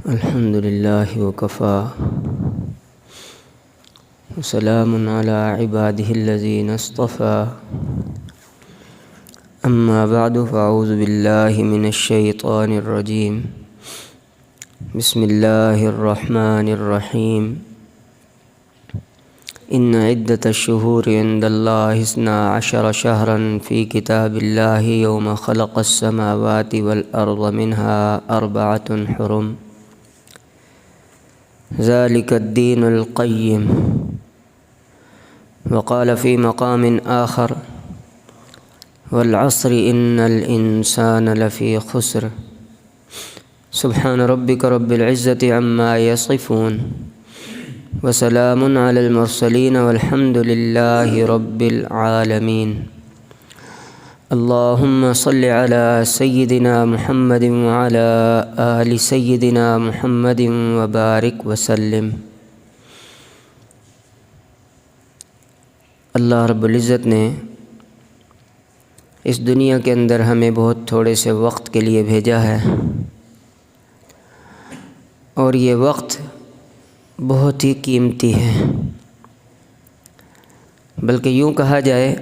الحمد لله وكفى وسلام على عباده الذين اصطفى أما بعد فأعوذ بالله من الشيطان الرجيم بسم الله الرحمن الرحيم إن عدة الشهور عند الله 12 شهرا في كتاب الله يوم خلق السماوات والأرض منها 4 حرم ذلك الدين القيم وقال في مقام آخر والعصر إن الإنسان لفي خسر سبحان ربك رب العزة عما يصفون وسلام على المرسلين والحمد لله رب العالمين اللهم صل على سيدنا محمد وعلى آل سيدنا محمد وبارك وسلم۔ اللہ رب العزت نے اس دنیا کے اندر ہمیں بہت تھوڑے سے وقت کے لیے بھیجا ہے، اور یہ وقت بہت ہی قیمتی ہے، بلکہ یوں کہا جائے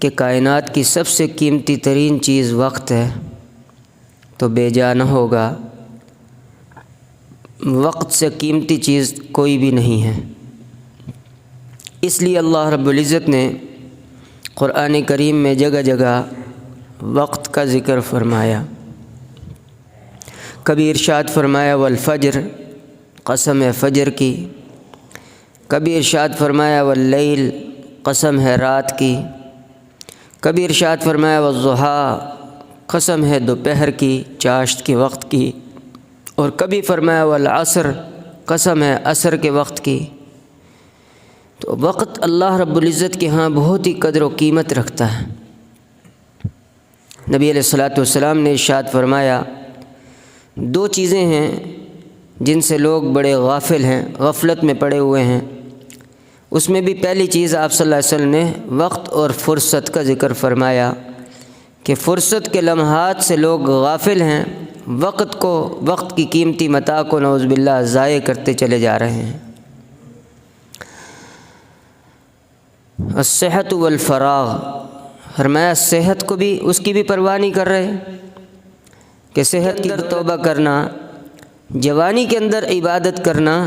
کہ کائنات کی سب سے قیمتی ترین چیز وقت ہے، تو بے جا نہ ہوگا، وقت سے قیمتی چیز کوئی بھی نہیں ہے۔ اس لیے اللہ رب العزت نے قرآن کریم میں جگہ جگہ وقت کا ذکر فرمایا۔ کبھی ارشاد فرمایا والفجر، قسم ہے فجر کی، کبھی ارشاد فرمایا واللیل، قسم ہے رات کی، کبھی ارشاد فرمایا والضحیٰ، قسم ہے دوپہر کی، چاشت کے وقت کی، اور کبھی فرمایا والعصر، قسم ہے عصر کے وقت کی۔ تو وقت اللہ رب العزت کے ہاں بہت ہی قدر و قیمت رکھتا ہے۔ نبی علیہ الصلوۃ والسلام نے ارشاد فرمایا 2 چیزیں ہیں جن سے لوگ بڑے غافل ہیں، غفلت میں پڑے ہوئے ہیں۔ اس میں بھی پہلی چیز آپ صلی اللہ علیہ وسلم نے وقت اور فرصت کا ذکر فرمایا کہ فرصت کے لمحات سے لوگ غافل ہیں، وقت کی قیمتی متاع کو نعوذ باللہ ضائع کرتے چلے جا رہے ہیں۔ الصحت والفراغ، فرمایا صحت کو بھی اس کی بھی پرواہ نہیں کر رہے کہ صحت کے اندر توبہ کرنا، جوانی کے اندر عبادت کرنا،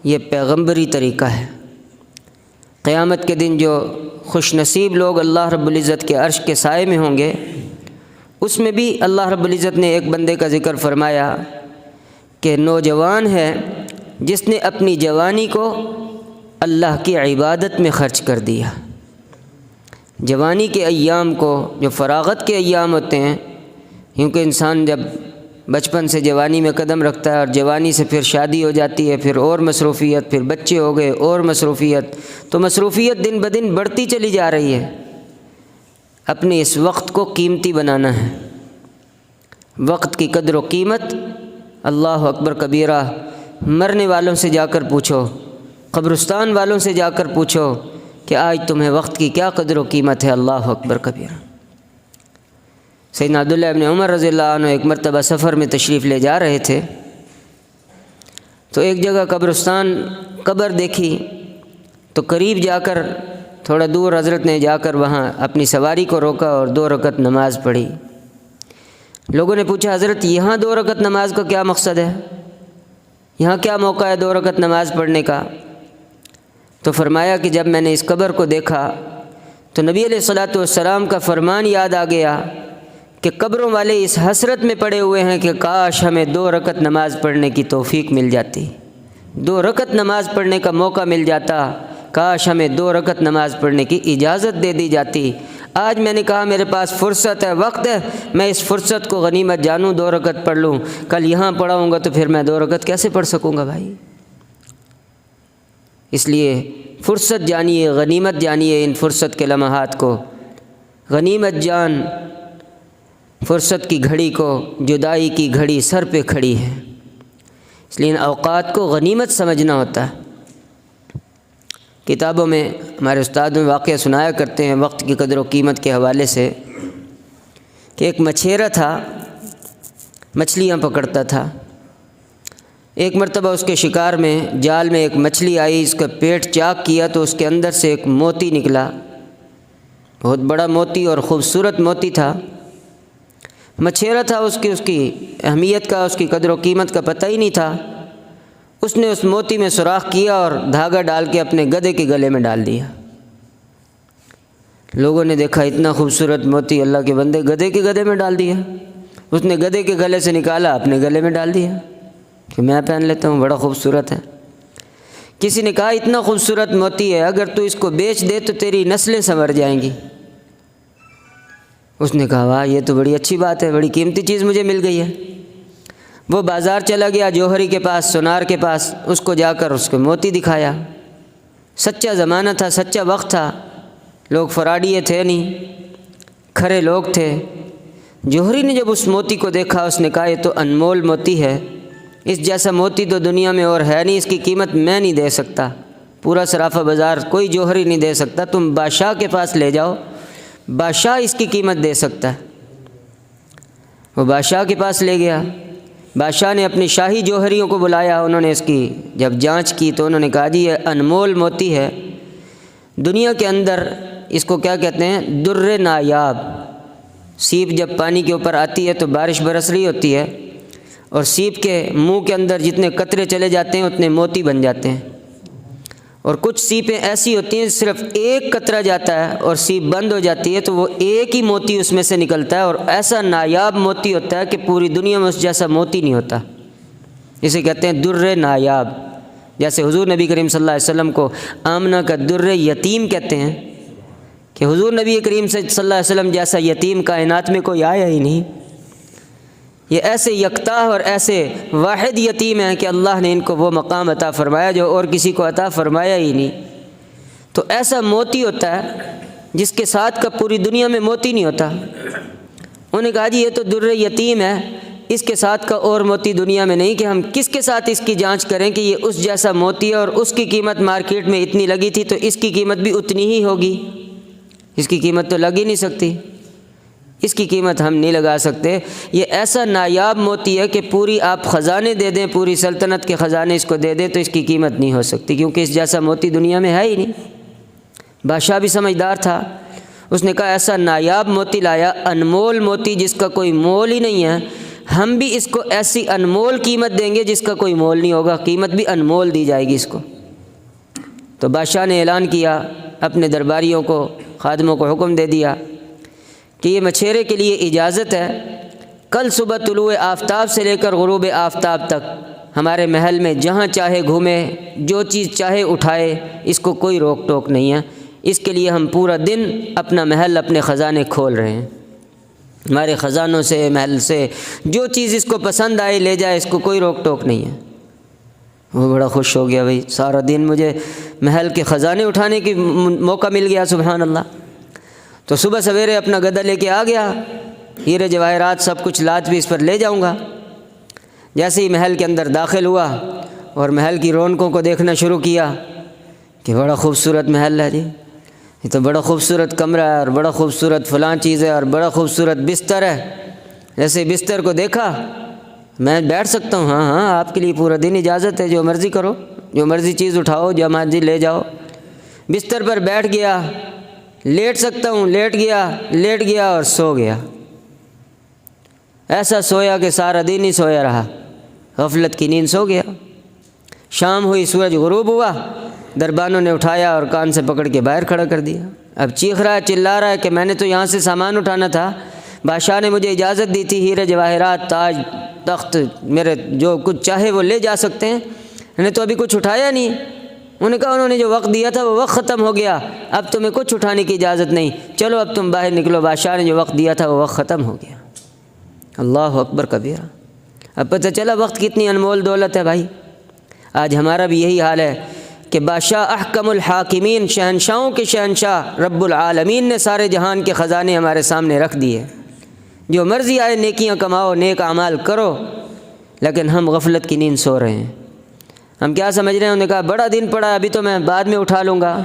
یہ پیغمبری طریقہ ہے۔ قیامت کے دن جو خوش نصیب لوگ اللہ رب العزت کے عرش کے سائے میں ہوں گے، اس میں بھی اللہ رب العزت نے ایک بندے کا ذکر فرمایا کہ نوجوان ہے جس نے اپنی جوانی کو اللہ کی عبادت میں خرچ کر دیا۔ جوانی کے ایام کو، جو فراغت کے ایام ہوتے ہیں، کیونکہ انسان جب بچپن سے جوانی میں قدم رکھتا ہے اور جوانی سے پھر شادی ہو جاتی ہے، پھر اور مصروفیت، پھر بچے ہو گئے اور مصروفیت، تو مصروفیت دن بدن بڑھتی چلی جا رہی ہے۔ اپنے اس وقت کو قیمتی بنانا ہے۔ وقت کی قدر و قیمت، اللہ اکبر کبیرہ، مرنے والوں سے جا کر پوچھو، قبرستان والوں سے جا کر پوچھو کہ آج تمہیں وقت کی کیا قدر و قیمت ہے۔ اللہ اکبر کبیرہ۔ سیدنا عبداللہ ابن عمر رضی اللہ عنہ ایک مرتبہ سفر میں تشریف لے جا رہے تھے، تو ایک جگہ قبر دیکھی، تو قریب جا کر تھوڑا دور حضرت نے جا کر وہاں اپنی سواری کو روکا اور 2 رکعت نماز پڑھی۔ لوگوں نے پوچھا حضرت یہاں 2 رکعت نماز کا کیا مقصد ہے، یہاں کیا موقع ہے 2 رکعت نماز پڑھنے کا؟ تو فرمایا کہ جب میں نے اس قبر کو دیکھا تو نبی علیہ الصلوۃ والسلام کا فرمان یاد آ گیا کہ قبروں والے اس حسرت میں پڑے ہوئے ہیں کہ کاش ہمیں 2 رکعت نماز پڑھنے کی توفیق مل جاتی، 2 رکعت نماز پڑھنے کا موقع مل جاتا، کاش ہمیں 2 رکعت نماز پڑھنے کی اجازت دے دی جاتی۔ آج میں نے کہا میرے پاس فرصت ہے، وقت ہے، میں اس فرصت کو غنیمت جانوں، 2 رکعت پڑھ لوں۔ کل یہاں پڑھاؤں گا تو پھر میں 2 رکعت کیسے پڑھ سکوں گا بھائی؟ اس لیے فرصت جانیے، غنیمت جانیے، ان فرصت کے لمحات کو غنیمت جان۔ فرصت کی گھڑی کو، جدائی کی گھڑی سر پہ کھڑی ہے، اس لیے ان اوقات کو غنیمت سمجھنا ہوتا ہے۔ کتابوں میں ہمارے استاد میں واقعہ سنایا کرتے ہیں وقت کی قدر و قیمت کے حوالے سے کہ ایک مچھیرا تھا، مچھلیاں پکڑتا تھا، ایک مرتبہ اس کے شکار میں جال میں ایک مچھلی آئی، اس کا پیٹ چاک کیا تو اس کے اندر سے ایک موتی نکلا، بہت بڑا موتی اور خوبصورت موتی تھا۔ مچھیرا تھا، اس کی اہمیت کا، اس کی قدر و قیمت کا پتہ ہی نہیں تھا۔ اس نے اس موتی میں سوراخ کیا اور دھاگا ڈال کے اپنے گدھے کے گلے میں ڈال دیا۔ لوگوں نے دیکھا اتنا خوبصورت موتی اللہ کے بندے گدھے کے گلے میں ڈال دیا۔ اس نے گدھے کے گلے سے نکالا، اپنے گلے میں ڈال دیا کہ میں پہن لیتا ہوں، بڑا خوبصورت ہے۔ کسی نے کہا اتنا خوبصورت موتی ہے، اگر تو اس کو بیچ دے تو تیری نسلیں سنور جائیں گی۔ اس نے کہا واہ، یہ تو بڑی اچھی بات ہے، بڑی قیمتی چیز مجھے مل گئی ہے۔ وہ بازار چلا گیا جوہری کے پاس، سونار کے پاس، اس کو جا کر اس کو موتی دکھایا۔ سچا زمانہ تھا، سچا وقت تھا، لوگ فراڈیے تھے نہیں، کھرے لوگ تھے۔ جوہری نے جب اس موتی کو دیکھا، اس نے کہا یہ تو انمول موتی ہے، اس جیسا موتی تو دنیا میں اور ہے نہیں، اس کی قیمت میں نہیں دے سکتا، پورا سرافہ بازار کوئی جوہری نہیں دے سکتا، تم بادشاہ کے پاس لے جاؤ، بادشاہ اس کی قیمت دے سکتا ہے۔ وہ بادشاہ کے پاس لے گیا، بادشاہ نے اپنی شاہی جوہریوں کو بلایا، انہوں نے اس کی جب جانچ کی تو انہوں نے کہا جی یہ انمول موتی ہے، دنیا کے اندر اس کو کیا کہتے ہیں، در نایاب۔ سیپ جب پانی کے اوپر آتی ہے تو بارش برس رہی ہوتی ہے، اور سیپ کے منہ کے اندر جتنے قطرے چلے جاتے ہیں اتنے موتی بن جاتے ہیں، اور کچھ سیپیں ایسی ہوتی ہیں صرف ایک قطرہ جاتا ہے اور سیپ بند ہو جاتی ہے تو وہ ایک ہی موتی اس میں سے نکلتا ہے، اور ایسا نایاب موتی ہوتا ہے کہ پوری دنیا میں اس جیسا موتی نہیں ہوتا، اسے کہتے ہیں در نایاب۔ جیسے حضور نبی کریم صلی اللہ علیہ وسلم کو آمنہ کا در یتیم کہتے ہیں کہ حضور نبی کریم صلی اللہ علیہ وسلم جیسا یتیم کائنات میں کوئی آیا ہی نہیں، یہ ایسے یکتا اور ایسے واحد یتیم ہیں کہ اللہ نے ان کو وہ مقام عطا فرمایا جو اور کسی کو عطا فرمایا ہی نہیں۔ تو ایسا موتی ہوتا ہے جس کے ساتھ کا پوری دنیا میں موتی نہیں ہوتا۔ انہوں نے کہا جی یہ تو در یتیم ہے، اس کے ساتھ کا اور موتی دنیا میں نہیں، کہ ہم کس کے ساتھ اس کی جانچ کریں کہ یہ اس جیسا موتی ہے اور اس کی قیمت مارکیٹ میں اتنی لگی تھی تو اس کی قیمت بھی اتنی ہی ہوگی، اس کی قیمت تو لگ ہی نہیں سکتی، اس کی قیمت ہم نہیں لگا سکتے۔ یہ ایسا نایاب موتی ہے کہ پوری آپ خزانے دے دیں، پوری سلطنت کے خزانے اس کو دے دیں تو اس کی قیمت نہیں ہو سکتی، کیونکہ اس جیسا موتی دنیا میں ہے ہی نہیں۔ بادشاہ بھی سمجھدار تھا، اس نے کہا ایسا نایاب موتی لایا، انمول موتی جس کا کوئی مول ہی نہیں ہے، ہم بھی اس کو ایسی انمول قیمت دیں گے جس کا کوئی مول نہیں ہوگا، قیمت بھی انمول دی جائے گی اس کو۔ تو بادشاہ نے اعلان کیا، اپنے درباریوں کو، خادموں کو حکم دے دیا کہ یہ مچھیرے کے لیے اجازت ہے، کل صبح طلوع آفتاب سے لے کر غروب آفتاب تک ہمارے محل میں جہاں چاہے گھومے، جو چیز چاہے اٹھائے، اس کو کوئی روک ٹوک نہیں ہے، اس کے لیے ہم پورا دن اپنا محل، اپنے خزانے کھول رہے ہیں، ہمارے خزانوں سے، محل سے جو چیز اس کو پسند آئے لے جائے، اس کو کوئی روک ٹوک نہیں ہے۔ وہ بڑا خوش ہو گیا، بھائی سارا دن مجھے محل کے خزانے اٹھانے کی موقع مل گیا، سبحان اللہ۔ تو صبح سویرے اپنا گدھا لے کے آ گیا، ہیرے جواہرات سب کچھ لاد بھی اس پر لے جاؤں گا۔ جیسے ہی محل کے اندر داخل ہوا اور محل کی رونقوں کو دیکھنا شروع کیا کہ بڑا خوبصورت محل ہے جی، یہ تو بڑا خوبصورت کمرہ ہے اور بڑا خوبصورت فلاں چیز ہے اور بڑا خوبصورت بستر ہے۔ جیسے بستر کو دیکھا، میں بیٹھ سکتا ہوں، ہاں ہاں آپ کے لیے پورا دن اجازت ہے، جو مرضی کرو، جو مرضی چیز اٹھاؤ، جو مرضی لے جاؤ۔ بستر پر بیٹھ گیا، لیٹ سکتا ہوں، لیٹ گیا اور سو گیا۔ ایسا سویا کہ سارا دن ہی سویا رہا، غفلت کی نیند سو گیا۔ شام ہوئی، سورج غروب ہوا، دربانوں نے اٹھایا اور کان سے پکڑ کے باہر کھڑا کر دیا۔ اب چیخ رہا ہے، چلا رہا ہے کہ میں نے تو یہاں سے سامان اٹھانا تھا، بادشاہ نے مجھے اجازت دی تھی، ہیرے جواہرات، تاج تخت، میرے جو کچھ چاہے وہ لے جا سکتے ہیں، میں نے تو ابھی کچھ اٹھایا نہیں۔ انہوں نے کہا انہوں نے جو وقت دیا تھا وہ وقت ختم ہو گیا، اب تمہیں کچھ اٹھانے کی اجازت نہیں، چلو اب تم باہر نکلو، بادشاہ نے جو وقت دیا تھا وہ وقت ختم ہو گیا۔ اللہ اکبر کبیرہ۔ اب پتہ چلا وقت کتنی انمول دولت ہے بھائی۔ آج ہمارا بھی یہی حال ہے کہ بادشاہ احکم الحاکمین، شہنشاہوں کے شہنشاہ رب العالمین نے سارے جہان کے خزانے ہمارے سامنے رکھ دیے، جو مرضی آئے نیکیاں کماؤ، نیک اعمال کرو، لیکن ہم غفلت کی نیند سو رہے ہیں۔ ہم کیا سمجھ رہے ہیں؟ انہوں نے کہا بڑا دن پڑا، ابھی تو میں بعد میں اٹھا لوں گا،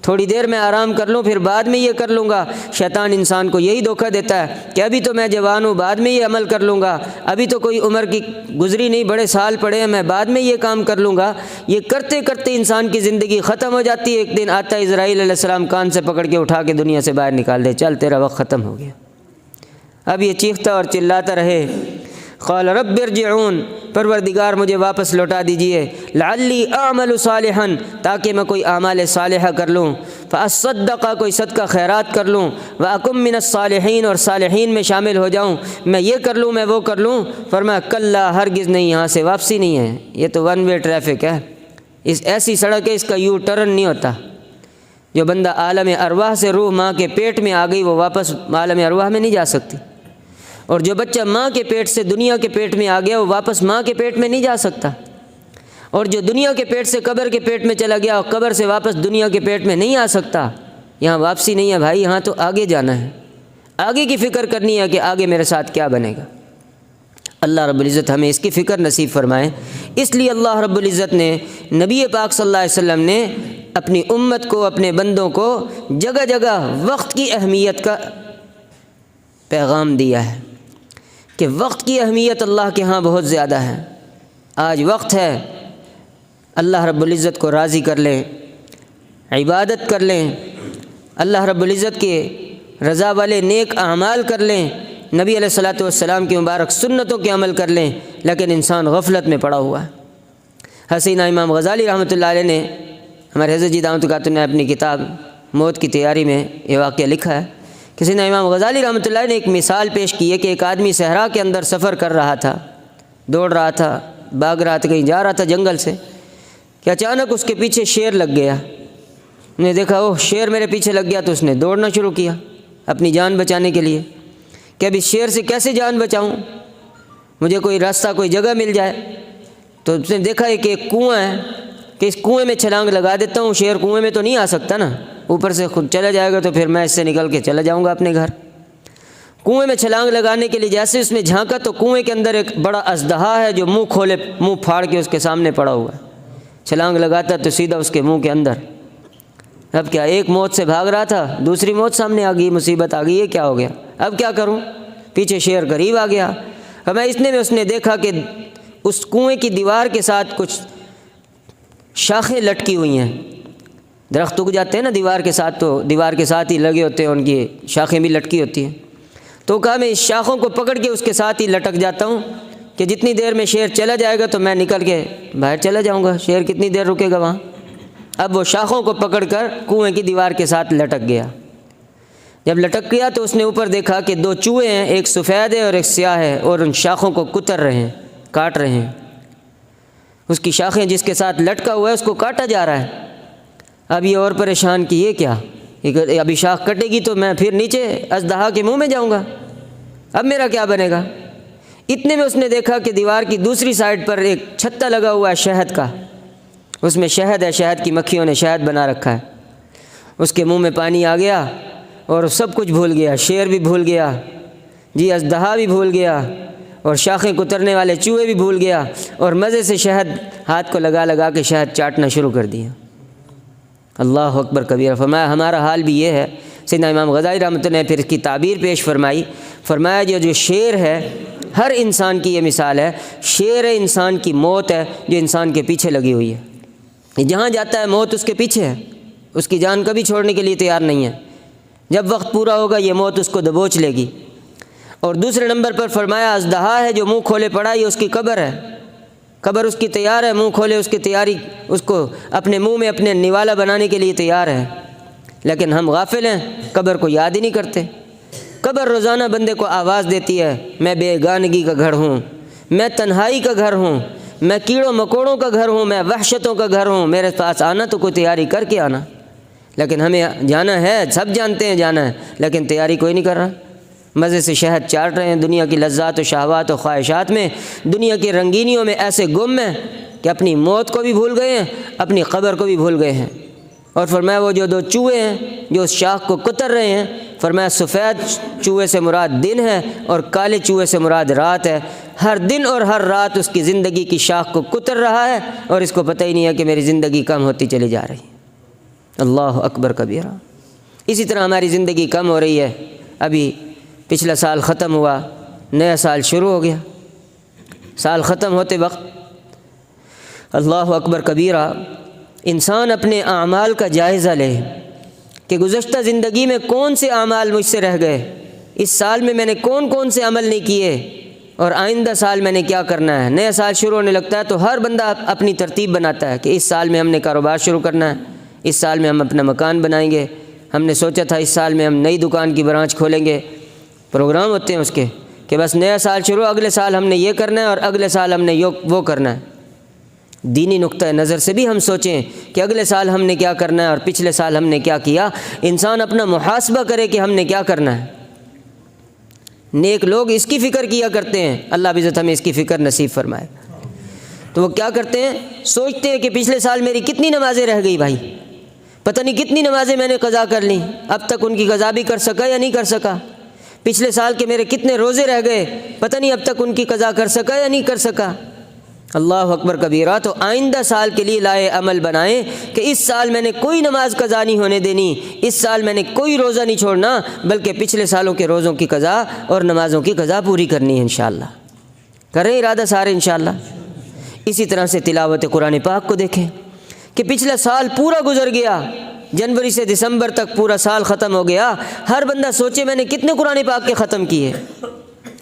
تھوڑی دیر میں آرام کر لوں پھر بعد میں یہ کر لوں گا۔ شیطان انسان کو یہی دھوکہ دیتا ہے کہ ابھی تو میں جوان ہوں، بعد میں یہ عمل کر لوں گا، ابھی تو کوئی عمر کی گزری نہیں، بڑے سال پڑے ہیں، میں بعد میں یہ کام کر لوں گا۔ یہ کرتے کرتے انسان کی زندگی ختم ہو جاتی ہے۔ ایک دن آتا ہے اسرائیل علیہ السلام، کان سے پکڑ کے اٹھا کے دنیا سے باہر نکال دے، چل تیرا وقت ختم ہو گیا۔ اب یہ چیختا اور چلاتا رہے، قال رب ارجعون، پروردگار مجھے واپس لوٹا دیجئے، لعلی اعمل صالحا، تاکہ میں کوئی اعمال صالحہ کر لوں، فاصدق، کوئی صدقہ خیرات کر لوں، واکم من الصالحین، اور صالحین میں شامل ہو جاؤں، میں یہ کر لوں میں وہ کر لوں۔ فرمایا کلا، ہرگز نہیں، یہاں سے واپسی نہیں ہے، یہ تو ون وے ٹریفک ہے، اس ایسی سڑک ہے، اس کا یو ٹرن نہیں ہوتا۔ جو بندہ عالم ارواح سے روح ماں کے پیٹ میں آ گئی وہ واپس عالم ارواح میں نہیں جا سکتی، اور جو بچہ ماں کے پیٹ سے دنیا کے پیٹ میں آ گیا وہ واپس ماں کے پیٹ میں نہیں جا سکتا، اور جو دنیا کے پیٹ سے قبر کے پیٹ میں چلا گیا اور قبر سے واپس دنیا کے پیٹ میں نہیں آ سکتا۔ یہاں واپسی نہیں ہے بھائی، یہاں تو آگے جانا ہے، آگے کی فکر کرنی ہے کہ آگے میرے ساتھ کیا بنے گا۔ اللہ رب العزت ہمیں اس کی فکر نصیب فرمائے۔ اس لیے اللہ رب العزت نے، نبی پاک صلی اللہ علیہ وسلم نے اپنی امت کو، اپنے بندوں کو جگہ جگہ وقت کی اہمیت کا پیغام دیا ہے کہ وقت کی اہمیت اللہ کے ہاں بہت زیادہ ہے۔ آج وقت ہے، اللہ رب العزت کو راضی کر لیں، عبادت کر لیں، اللہ رب العزت کے رضا والے نیک اعمال کر لیں، نبی علیہ الصلوۃ والسلام کی مبارک سنتوں کے عمل کر لیں، لیکن انسان غفلت میں پڑا ہوا ہے۔ حسینہ امام غزالی رحمۃ اللہ علیہ نے، ہمارے حضرت جی دامت القاتل نے اپنی کتاب موت کی تیاری میں یہ واقعہ لکھا ہے کہ سیدنا امام غزالی رحمۃ اللہ نے ایک مثال پیش کی ہے کہ ایک آدمی صحرا کے اندر سفر کر رہا تھا، دوڑ رہا تھا، بھاگ رہا تھا، کہیں جا رہا تھا جنگل سے، کہ اچانک اس کے پیچھے شیر لگ گیا۔ نے دیکھا اوہ شیر میرے پیچھے لگ گیا، تو اس نے دوڑنا شروع کیا اپنی جان بچانے کے لیے کہ اب اس شیر سے کیسے جان بچاؤں، مجھے کوئی راستہ کوئی جگہ مل جائے۔ تو اس نے دیکھا کہ ایک کنواں ہے، کہ اس کنویں میں چھلانگ لگا دیتا ہوں، شیر کنویں میں تو نہیں آ سکتا نا، اوپر سے خود چلا جائے گا تو پھر میں اس سے نکل کے چلا جاؤں گا اپنے گھر۔ کنویں میں چھلانگ لگانے کے لیے جیسے اس میں جھانکا تو کنویں کے اندر ایک بڑا اژدہا ہے جو منہ کھولے، منہ پھاڑ کے اس کے سامنے پڑا ہوا ہے۔ چھلانگ لگاتا تو سیدھا اس کے منہ کے اندر۔ اب کیا، ایک موت سے بھاگ رہا تھا، دوسری موت سامنے آ گئی، مصیبت آ گئی، یہ کیا ہو گیا، اب کیا کروں، پیچھے شیر قریب آ گیا۔ ہمیں اس نے دیکھا کہ اس کنویں کی دیوار کے ساتھ کچھ شاخیں لٹکی ہوئی ہیں، درخت اگ جاتے ہیں نا دیوار کے ساتھ، تو دیوار کے ساتھ ہی لگے ہوتے ہیں، ان کی شاخیں بھی لٹکی ہوتی ہیں۔ تو کہا میں اس شاخوں کو پکڑ کے اس کے ساتھ ہی لٹک جاتا ہوں کہ جتنی دیر میں شیر چلا جائے گا تو میں نکل کے باہر چلا جاؤں گا، شیر کتنی دیر رکے گا وہاں۔ اب وہ شاخوں کو پکڑ کر کنویں کی دیوار کے ساتھ لٹک گیا۔ جب لٹک گیا تو اس نے اوپر دیکھا کہ دو چوہے ہیں، ایک سفید ہے اور ایک سیاہ ہے، اور ان شاخوں کو کتر رہے ہیں، کاٹ رہے ہیں۔ اس کی شاخیں جس کے ساتھ لٹکا ہوا ہے اس کو کاٹا جا رہا ہے۔ اب یہ اور پریشان کہ یہ کیا، ابھی شاخ کٹے گی تو میں پھر نیچے اژدہا کے منہ میں جاؤں گا، اب میرا کیا بنے گا۔ اتنے میں اس نے دیکھا کہ دیوار کی دوسری سائڈ پر ایک چھتا لگا ہوا ہے شہد کا، اس میں شہد ہے، شہد کی مکھیوں نے شہد بنا رکھا ہے۔ اس کے منہ میں پانی آ گیا اور سب کچھ بھول گیا، شیر بھی بھول گیا، جی اژدہا بھی بھول گیا، اور شاخیں کترنے والے چوہے بھی بھول گیا، اور مزے سے شہد ہاتھ کو لگا لگا کے شہد چاٹنا شروع کر دیا۔ اللہ اکبر کبیرہ۔ فرمایا ہمارا حال بھی یہ ہے۔ سیدنا امام غزالی رحمۃ اللہ نے پھر اس کی تعبیر پیش فرمائی، فرمایا جو شیر ہے، ہر انسان کی یہ مثال ہے، شیر ہے انسان کی موت ہے جو انسان کے پیچھے لگی ہوئی ہے، جہاں جاتا ہے موت اس کے پیچھے ہے، اس کی جان کبھی چھوڑنے کے لیے تیار نہیں ہے، جب وقت پورا ہوگا یہ موت اس کو دبوچ لے گی۔ اور دوسرے نمبر پر فرمایا اژدہا ہے جو منہ کھولے پڑا، یہ اس کی قبر ہے، قبر اس کی تیار ہے، منہ کھولے اس کی تیاری، اس کو اپنے منہ میں اپنے نوالا بنانے کے لیے تیار ہے، لیکن ہم غافل ہیں، قبر کو یاد ہی نہیں کرتے۔ قبر روزانہ بندے کو آواز دیتی ہے، میں بیگانگی کا گھر ہوں، میں تنہائی کا گھر ہوں، میں کیڑوں مکوڑوں کا گھر ہوں، میں وحشتوں کا گھر ہوں، میرے پاس آنا تو کوئی تیاری کر کے آنا۔ لیکن ہمیں جانا ہے، سب جانتے ہیں جانا ہے، لیکن تیاری کوئی نہیں کر رہا، مزے سے شہد چاٹ رہے ہیں، دنیا کی لذات و شہوات و خواہشات میں، دنیا کی رنگینیوں میں ایسے گم ہیں کہ اپنی موت کو بھی بھول گئے ہیں، اپنی قبر کو بھی بھول گئے ہیں۔ اور فرمایا وہ جو دو چوہے ہیں جو اس شاخ کو کتر رہے ہیں، فرمایا سفید چوہے سے مراد دن ہے اور کالے چوہے سے مراد رات ہے، ہر دن اور ہر رات اس کی زندگی کی شاخ کو کتر رہا ہے اور اس کو پتہ ہی نہیں ہے کہ میری زندگی کم ہوتی چلی جا رہی ہے۔ اللہ اکبر کبیرہ۔ اسی طرح ہماری زندگی کم ہو رہی ہے، ابھی پچھلا سال ختم ہوا، نیا سال شروع ہو گیا، سال ختم ہوتے وقت اللہ اکبر کبیرہ انسان اپنے اعمال کا جائزہ لے کہ گزشتہ زندگی میں کون سے اعمال مجھ سے رہ گئے، اس سال میں میں نے کون کون سے عمل نہیں کیے، اور آئندہ سال میں نے کیا کرنا ہے۔ نیا سال شروع ہونے لگتا ہے تو ہر بندہ اپنی ترتیب بناتا ہے کہ اس سال میں ہم نے کاروبار شروع کرنا ہے، اس سال میں ہم اپنا مکان بنائیں گے، ہم نے سوچا تھا اس سال میں ہم نئی دکان کی برانچ کھولیں گے، پروگرام ہوتے ہیں اس کے کہ بس نیا سال شروع، اگلے سال ہم نے یہ کرنا ہے اور اگلے سال ہم نے وہ کرنا ہے۔ دینی نقطہ نظر سے بھی ہم سوچیں کہ اگلے سال ہم نے کیا کرنا ہے اور پچھلے سال ہم نے کیا کیا، انسان اپنا محاسبہ کرے کہ ہم نے کیا کرنا ہے۔ نیک لوگ اس کی فکر کیا کرتے ہیں، اللہ عزت ہمیں اس کی فکر نصیب فرمائے۔ تو وہ کیا کرتے ہیں، سوچتے ہیں کہ پچھلے سال میری کتنی نمازیں رہ گئی بھائی، پتہ نہیں کتنی نمازیں میں نے قضا کر لیں، اب تک ان کی قضا بھی کر سکا یا نہیں کر سکا۔ پچھلے سال کے میرے کتنے روزے رہ گئے، پتہ نہیں اب تک ان کی قضا کر سکا یا نہیں کر سکا۔ اللہ اکبر کبیرہ۔ تو آئندہ سال کے لیے لائے عمل بنائیں کہ اس سال میں نے کوئی نماز قضا نہیں ہونے دینی، اس سال میں نے کوئی روزہ نہیں چھوڑنا، بلکہ پچھلے سالوں کے روزوں کی قضا اور نمازوں کی قضا پوری کرنی ہے انشاءاللہ۔ کریں ارادہ سارے انشاءاللہ۔ اسی طرح سے تلاوت قرآن پاک کو دیکھیں کہ پچھلا سال پورا گزر گیا، جنوری سے دسمبر تک پورا سال ختم ہو گیا، ہر بندہ سوچے میں نے کتنے قرآن پاک کے ختم کیے۔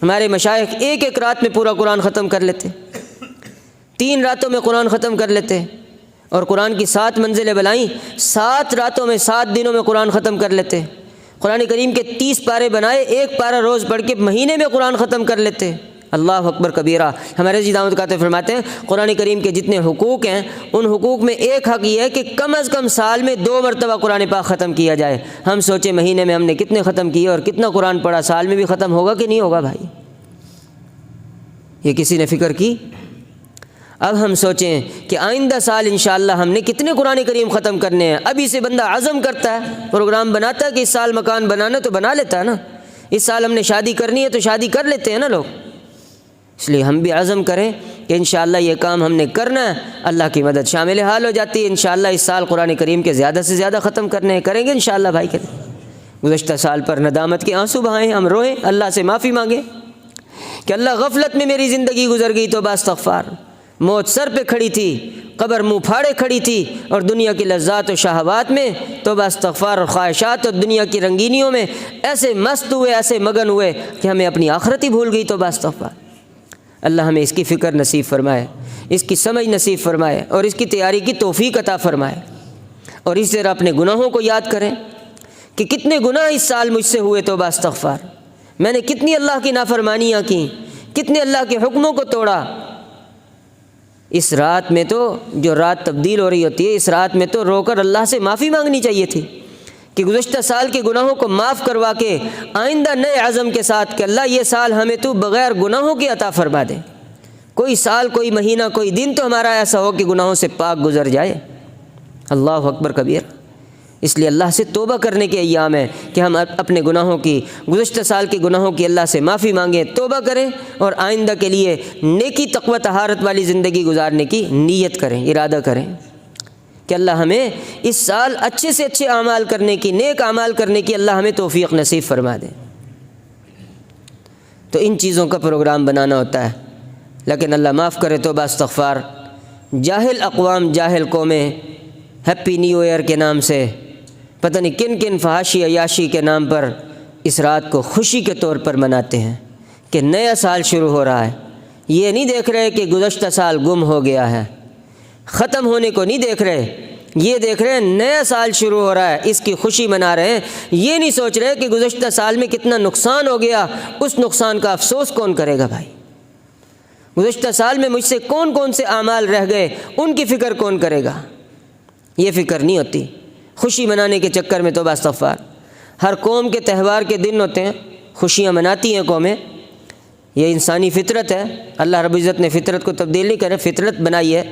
ہمارے مشائخ ایک ایک رات میں پورا قرآن ختم کر لیتے، 3 راتوں میں قرآن ختم کر لیتے، اور قرآن کی 7 منزلیں بلائیں، 7 راتوں میں 7 دنوں میں قرآن ختم کر لیتے۔ قرآن کریم کے 30 پارے بنائے، 1 پارہ روز پڑھ کے مہینے میں قرآن ختم کر لیتے۔ اللہ اکبر کبیرہ۔ ہمارے جی دامت کاتب فرماتے ہیں قرآن کریم کے جتنے حقوق ہیں ان حقوق میں ایک حق یہ ہے کہ کم از کم سال میں 2 مرتبہ قرآن پاک ختم کیا جائے۔ ہم سوچیں مہینے میں ہم نے کتنے ختم کیے اور کتنا قرآن پڑھا، سال میں بھی ختم ہوگا کہ نہیں ہوگا بھائی؟ یہ کسی نے فکر کی؟ اب ہم سوچیں کہ آئندہ سال انشاءاللہ ہم نے کتنے قرآن کریم ختم کرنے ہیں۔ ابھی سے بندہ عزم کرتا ہے، پروگرام بناتا ہے کہ اس سال مکان بنانا تو بنا لیتا ہے نا، اس سال ہم نے شادی کرنی ہے تو شادی کر لیتے ہیں نا لوگ۔ اس لیے ہم بھی عزم کریں کہ انشاءاللہ یہ کام ہم نے کرنا ہے، اللہ کی مدد شامل حال ہو جاتی ہے۔ انشاءاللہ اس سال قرآن کریم کے زیادہ سے زیادہ ختم کرنے ہیں، کریں گے انشاءاللہ بھائی۔ گزشتہ سال پر ندامت کے آنسو بہائیں، ہم روئیں، اللہ سے معافی مانگیں کہ اللہ غفلت میں میری زندگی گزر گئی، توبہ استغفار۔ موت سر پہ کھڑی تھی، قبر منہ پھاڑے کھڑی تھی، اور دنیا کی لذات و شہوات میں توبہ استغفار اور خواہشات اور دنیا کی رنگینیوں میں ایسے مست ہوئے، ایسے مگن ہوئے کہ ہمیں اپنی آخرت ہی بھول گئی۔ توبہ استغفار۔ اللہ ہمیں اس کی فکر نصیب فرمائے، اس کی سمجھ نصیب فرمائے اور اس کی تیاری کی توفیق عطا فرمائے۔ اور اسی طرح اپنے گناہوں کو یاد کریں کہ کتنے گناہ اس سال مجھ سے ہوئے، توبہ استغفار۔ میں نے کتنی اللہ کی نافرمانیاں کی، کتنے اللہ کے حکموں کو توڑا۔ اس رات میں تو جو رات تبدیل ہو رہی ہوتی ہے، اس رات میں تو رو کر اللہ سے معافی مانگنی چاہیے تھی کہ گزشتہ سال کے گناہوں کو معاف کروا کے آئندہ نئے عزم کے ساتھ کہ اللہ یہ سال ہمیں تو بغیر گناہوں کے عطا فرما دے۔ کوئی سال، کوئی مہینہ، کوئی دن تو ہمارا ایسا ہو کہ گناہوں سے پاک گزر جائے۔ اللہ اکبر کبیر۔ اس لیے اللہ سے توبہ کرنے کے ایام ہیں کہ ہم اپنے گناہوں کی، گزشتہ سال کے گناہوں کی اللہ سے معافی مانگیں، توبہ کریں اور آئندہ کے لیے نیکی، تقوی، طہارت والی زندگی گزارنے کی نیت کریں، ارادہ کریں کہ اللہ ہمیں اس سال اچھے سے اچھے اعمال کرنے کی، نیک اعمال کرنے کی اللہ ہمیں توفیق نصیب فرما دے۔ تو ان چیزوں کا پروگرام بنانا ہوتا ہے، لیکن اللہ معاف کرے، توبہ استغفار۔ جاہل اقوام، جاہل قومیں ہیپی نیو ایئر کے نام سے پتہ نہیں کن کن فحاشی عیاشی کے نام پر اس رات کو خوشی کے طور پر مناتے ہیں کہ نیا سال شروع ہو رہا ہے۔ یہ نہیں دیکھ رہے کہ گزشتہ سال گم ہو گیا ہے، ختم ہونے کو نہیں دیکھ رہے، یہ دیکھ رہے ہیں نیا سال شروع ہو رہا ہے، اس کی خوشی منا رہے ہیں۔ یہ نہیں سوچ رہے کہ گزشتہ سال میں کتنا نقصان ہو گیا، اس نقصان کا افسوس کون کرے گا بھائی؟ گزشتہ سال میں مجھ سے کون کون سے اعمال رہ گئے، ان کی فکر کون کرے گا؟ یہ فکر نہیں ہوتی۔ خوشی منانے کے چکر میں توبہ استغفار۔ ہر قوم کے تہوار کے دن ہوتے ہیں، خوشیاں مناتی ہیں قومیں، یہ انسانی فطرت ہے۔ اللہ رب العزت نے فطرت کو تبدیل نہیں کرے، فطرت بنائی ہے،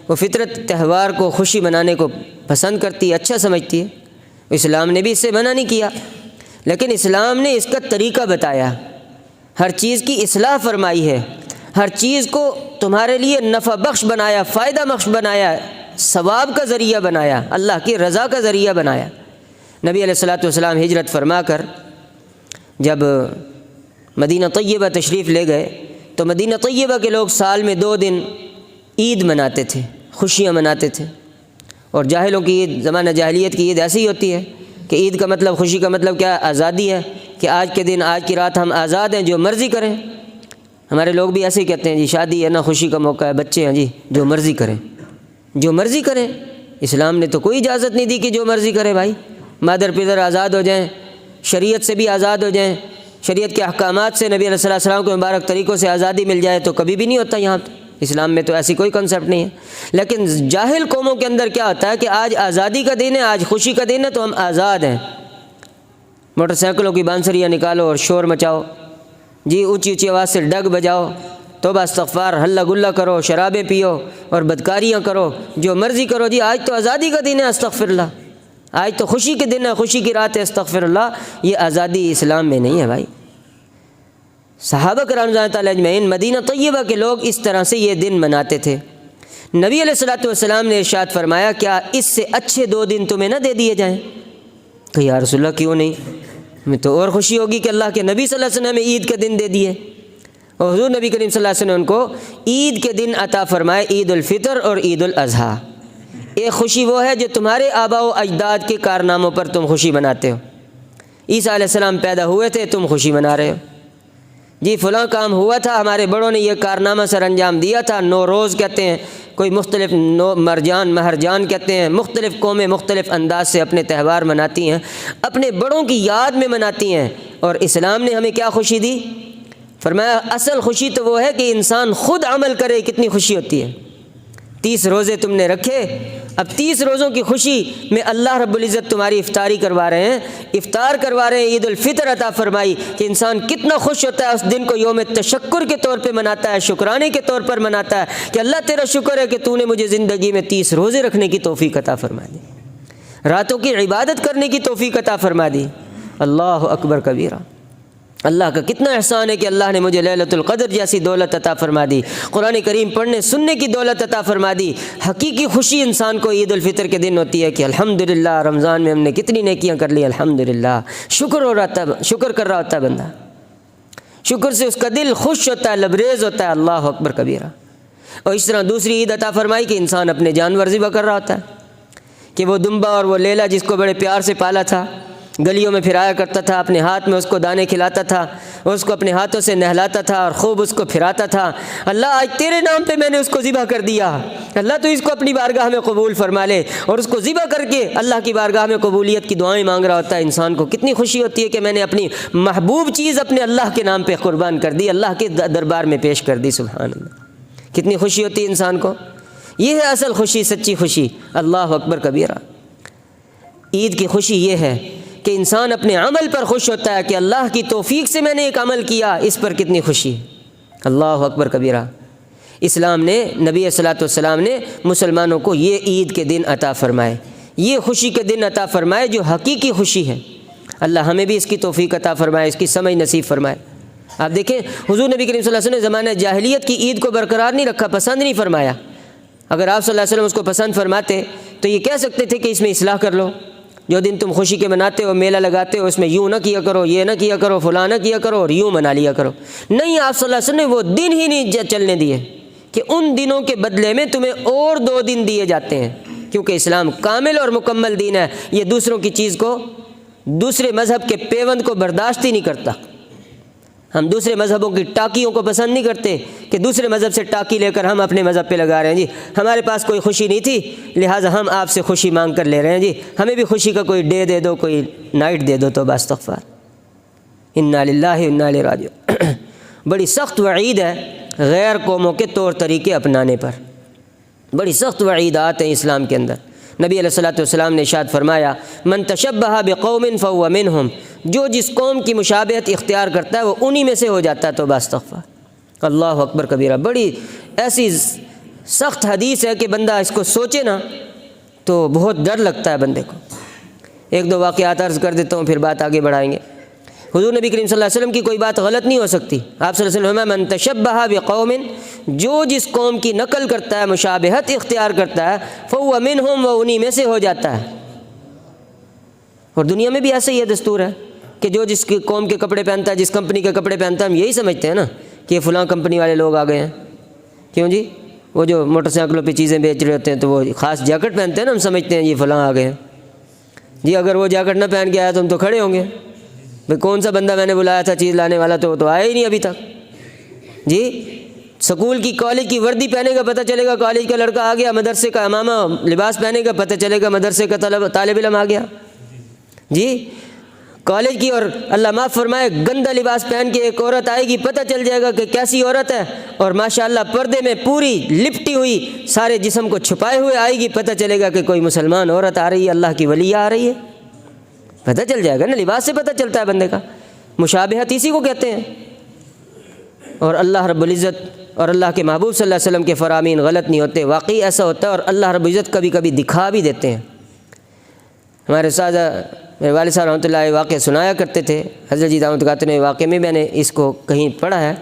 وہ فطرت تہوار کو، خوشی منانے کو پسند کرتی ہے، اچھا سمجھتی ہے۔ اسلام نے بھی اس سے منع نہیں کیا، لیکن اسلام نے اس کا طریقہ بتایا، ہر چیز کی اصلاح فرمائی ہے، ہر چیز کو تمہارے لیے نفع بخش بنایا، فائدہ بخش بنایا، ثواب کا ذریعہ بنایا، اللہ کی رضا کا ذریعہ بنایا۔ نبی علیہ الصلوۃ والسلام ہجرت فرما کر جب مدینہ طیبہ تشریف لے گئے تو مدینہ طیبہ کے لوگ سال میں 2 دن عید مناتے تھے، خوشیاں مناتے تھے۔ اور جاہلوں کی عید، زمانہ جاہلیت کی عید ایسی ہی ہوتی ہے کہ عید کا مطلب، خوشی کا مطلب کیا ہے؟ آزادی ہے، کہ آج کے دن، آج کی رات ہم آزاد ہیں، جو مرضی کریں۔ ہمارے لوگ بھی ایسے ہی کہتے ہیں، جی شادی ہے نا، خوشی کا موقع ہے، بچے ہیں، جی جو مرضی کریں، جو مرضی کریں۔ اسلام نے تو کوئی اجازت نہیں دی کہ جو مرضی کرے بھائی۔ مادر پدر آزاد ہو جائیں، شریعت سے بھی آزاد ہو جائیں، شریعت کے احکامات سے، نبی علیہ السلام کو مبارک طریقوں سے آزادی مل جائے تو کبھی بھی نہیں ہوتا یہاں تو۔ اسلام میں تو ایسی کوئی کنسیپٹ نہیں ہے۔ لیکن جاہل قوموں کے اندر کیا ہوتا ہے کہ آج آزادی کا دن ہے، آج خوشی کا دن ہے تو ہم آزاد ہیں۔ موٹر سائیکلوں کی بانسریاں نکالو اور شور مچاؤ، جی اونچی اونچی آواز سے ڈگ بجاؤ، توبہ استغفار، ہلہ گلہ کرو، شرابیں پیو اور بدکاریاں کرو، جو مرضی کرو۔ جی آج تو آزادی کا دن ہے، استغفر اللہ، آج تو خوشی کے دن ہے، خوشی کی رات ہے، استغفر اللہ۔ یہ آزادی اسلام میں نہیں ہے بھائی۔ صحابہ کرام رضی اللہ تعالیٰ اجمعین، مدینہ طیبہ کے لوگ اس طرح سے یہ دن مناتے تھے۔ نبی علیہ الصلوۃ والسلام نے ارشاد فرمایا، کیا اس سے اچھے 2 دن تمہیں نہ دے دیے جائیں؟ کہ یا رسول اللہ کیوں نہیں، ہمیں تو اور خوشی ہوگی کہ اللہ کے نبی صلی اللہ علیہ وسلم نے عید کے دن دے دیے۔ اور حضور نبی کریم صلی اللہ علیہ وسلم نے ان کو عید کے دن عطا فرمائے، عید الفطر اور عید الاضحیٰ۔ ایک خوشی وہ ہے جو تمہارے آباء و اجداد کے کارناموں پر تم خوشی مناتے ہو۔ عیسیٰ علیہ السلام پیدا ہوئے تھے، تم خوشی منا رہے ہو۔ جی فلاں کام ہوا تھا، ہمارے بڑوں نے یہ کارنامہ سر انجام دیا تھا، نوروز کہتے ہیں، کوئی مختلف مہرجان کہتے ہیں، مختلف قومیں مختلف انداز سے اپنے تہوار مناتی ہیں، اپنے بڑوں کی یاد میں مناتی ہیں۔ اور اسلام نے ہمیں کیا خوشی دی؟ فرمایا اصل خوشی تو وہ ہے کہ انسان خود عمل کرے، کتنی خوشی ہوتی ہے۔ 30 روزے تم نے رکھے، اب 30 روزوں کی خوشی میں اللہ رب العزت تمہاری افطاری کروا رہے ہیں، افطار کروا رہے ہیں، عید الفطر عطا فرمائی کہ انسان کتنا خوش ہوتا ہے، اس دن کو یوم تشکر کے طور پہ مناتا ہے، شکرانے کے طور پر مناتا ہے کہ اللہ تیرا شکر ہے کہ تو نے مجھے زندگی میں 30 روزے رکھنے کی توفیق عطا فرما دی، راتوں کی عبادت کرنے کی توفیق عطا فرما دی۔ اللہ اکبر کبیرہ، اللہ کا کتنا احسان ہے کہ اللہ نے مجھے لیلۃ القدر جیسی دولت عطا فرما دی، قرآن کریم پڑھنے سننے کی دولت عطا فرما دی۔ حقیقی خوشی انسان کو عید الفطر کے دن ہوتی ہے کہ الحمدللہ رمضان میں ہم نے کتنی نیکیاں کر لی، الحمدللہ، شکر کر رہا ہوتا ہے بندہ، شکر سے اس کا دل خوش ہوتا ہے، لبریز ہوتا ہے۔ اللہ اکبر کبیرہ۔ اور اس طرح دوسری عید عطا فرمائی کہ انسان اپنے جانور ذبح کر رہا ہوتا ہے، کہ وہ دمبا اور وہ لیلا جس کو بڑے پیار سے پالا تھا، گلیوں میں پھرایا کرتا تھا، اپنے ہاتھ میں اس کو دانے کھلاتا تھا، اس کو اپنے ہاتھوں سے نہلاتا تھا اور خوب اس کو پھراتا تھا۔ اللہ آج تیرے نام پہ میں نے اس کو ذبح کر دیا، اللہ تو اس کو اپنی بارگاہ میں قبول فرما لے، اور اس کو ذبح کر کے اللہ کی بارگاہ میں قبولیت کی دعائیں مانگ رہا ہوتا ہے۔ انسان کو کتنی خوشی ہوتی ہے کہ میں نے اپنی محبوب چیز اپنے اللہ کے نام پہ قربان کر دی، اللہ کے دربار میں پیش کر دی۔ سبحان اللہ، کتنی خوشی ہوتی ہے انسان کو۔ یہ ہے اصل خوشی، سچی خوشی۔ اللہ اکبر کبیرہ۔ عید کی خوشی یہ ہے کہ انسان اپنے عمل پر خوش ہوتا ہے کہ اللہ کی توفیق سے میں نے ایک عمل کیا، اس پر کتنی خوشی ہے۔ اللہ اکبر کبیرہ۔ اسلام نے، نبی صلی اللہ علیہ وسلم نے مسلمانوں کو یہ عید کے دن عطا فرمائے، یہ خوشی کے دن عطا فرمائے جو حقیقی خوشی ہے۔ اللہ ہمیں بھی اس کی توفیق عطا فرمائے، اس کی سمجھ نصیب فرمائے۔ آپ دیکھیں حضور نبی کریم صلی اللہ علیہ وسلم نے زمانہ جاہلیت کی عید کو برقرار نہیں رکھا، پسند نہیں فرمایا۔ اگر آپ صلی اللہ علیہ وسلم اس کو پسند فرماتے تو یہ کہہ سکتے تھے کہ اس میں اصلاح کر لو، جو دن تم خوشی کے مناتے ہو، میلہ لگاتے ہو، اس میں یوں نہ کیا کرو، یہ نہ کیا کرو، فلاں نہ کیا کرو اور یوں منا لیا کرو۔ نہیں، آپ صلی اللہ علیہ وسلم نے وہ دن ہی نہیں چلنے دیے کہ ان دنوں کے بدلے میں تمہیں اور 2 دن دیے جاتے ہیں، کیونکہ اسلام کامل اور مکمل دین ہے۔ یہ دوسروں کی چیز کو، دوسرے مذہب کے پیوند کو برداشت ہی نہیں کرتا۔ ہم دوسرے مذہبوں کی ٹاکیوں کو پسند نہیں کرتے کہ دوسرے مذہب سے ٹاکی لے کر ہم اپنے مذہب پہ لگا رہے ہیں۔ جی ہمارے پاس کوئی خوشی نہیں تھی لہٰذا ہم آپ سے خوشی مانگ کر لے رہے ہیں، جی ہمیں بھی خوشی کا کوئی ڈے دے دو، کوئی نائٹ دے دو۔ تو بس استغفار، انا للہ و انا الیہ راجعون۔ بڑی سخت وعید ہے غیر قوموں کے طور طریقے اپنانے پر، بڑی سخت وعیدات ہیں اسلام کے اندر۔ نبی علیہ الصلوۃ والسلام نے ارشاد فرمایا، من تشبہ بقوم فہو منہم، جو جس قوم کی مشابہت اختیار کرتا ہے وہ انہی میں سے ہو جاتا ہے۔ تو استغفار، اللہ اکبر کبیرہ۔ بڑی ایسی سخت حدیث ہے کہ بندہ اس کو سوچے نا تو بہت ڈر لگتا ہے بندے کو۔ 1-2 واقعات عرض کر دیتا ہوں، پھر بات آگے بڑھائیں گے۔ حضور نبی کریم صلی اللہ علیہ وسلم کی کوئی بات غلط نہیں ہو سکتی۔ آپ صلی اللہ علیہ وسلم من تشبہ بقوم، جو جس قوم کی نقل کرتا ہے، مشابہت اختیار کرتا ہے، فہو منہم، وہ انہی میں سے ہو جاتا ہے۔ اور دنیا میں بھی ایسا ہی ہے، دستور ہے کہ جو جس کی قوم کے کپڑے پہنتا ہے، جس کمپنی کے کپڑے پہنتا ہے، ہم یہی سمجھتے ہیں نا کہ یہ فلاں کمپنی والے لوگ آ گئے ہیں۔ کیوں جی؟ وہ جو موٹر سائیکلوں پہ چیزیں بیچ رہے ہوتے ہیں تو وہ خاص جیکٹ پہنتے ہیں نا، ہم سمجھتے ہیں یہ فلاں آ گئے ہیں جی۔ اگر وہ جیکٹ نہ پہن کے آیا تو ہم تو کھڑے ہوں گے، بھئی کون سا بندہ میں نے بلایا تھا چیز لانے والا، تو وہ تو آیا ہی نہیں ابھی تک جی۔ سکول کی کالج کی وردی پہنے گا پتہ چلے گا کالج کا لڑکا آ گیا، مدرسے کا امامہ لباس پہنے گا پتہ چلے گا مدرسے کا طالب علم آ گیا جی۔ کالج کی، اور اللہ معاف فرمائے، گندا لباس پہن کے ایک عورت آئے گی، پتہ چل جائے گا کہ کیسی عورت ہے، اور ماشاءاللہ پردے میں پوری لپٹی ہوئی سارے جسم کو چھپائے ہوئے آئے گی، پتہ چلے گا کہ کوئی مسلمان عورت آ رہی ہے، اللہ کی ولی آ رہی ہے، پتہ چل جائے گا نا، لباس سے پتہ چلتا ہے بندے کا۔ مشابہت اسی کو کہتے ہیں۔ اور اللہ رب العزت اور اللہ کے محبوب صلی اللہ علیہ وسلم کے فرامین غلط نہیں ہوتے، واقعی ایسا ہوتا ہے، اور اللہ رب العزت کبھی کبھی دکھا بھی دیتے ہیں۔ ہمارے اساتذہ میرے والد صاحب رحمۃ اللہ علیہ واقعہ سنایا کرتے تھے، حضرت جی دامت قاتل واقعے میں میں نے اس کو کہیں پڑھا ہے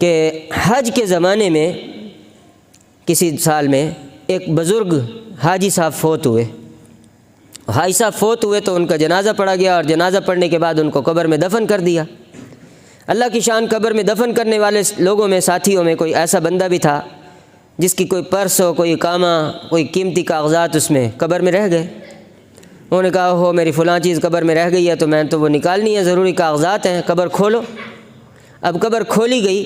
کہ حج کے زمانے میں کسی سال میں ایک بزرگ حاجی صاحب فوت ہوئے۔ حاجی صاحب فوت ہوئے تو ان کا جنازہ پڑھا گیا، اور جنازہ پڑھنے کے بعد ان کو قبر میں دفن کر دیا۔ اللہ کی شان، قبر میں دفن کرنے والے لوگوں میں، ساتھیوں میں کوئی ایسا بندہ بھی تھا جس کی کوئی پرس ہو، کوئی کامہ، کوئی قیمتی کاغذات اس میں قبر میں رہ گئے۔ انہوں نے کہا ہو میری فلاں چیز قبر میں رہ گئی ہے تو میں تو وہ نکالنی ہے، ضروری کاغذات ہیں، قبر کھولو۔ اب قبر کھولی گئی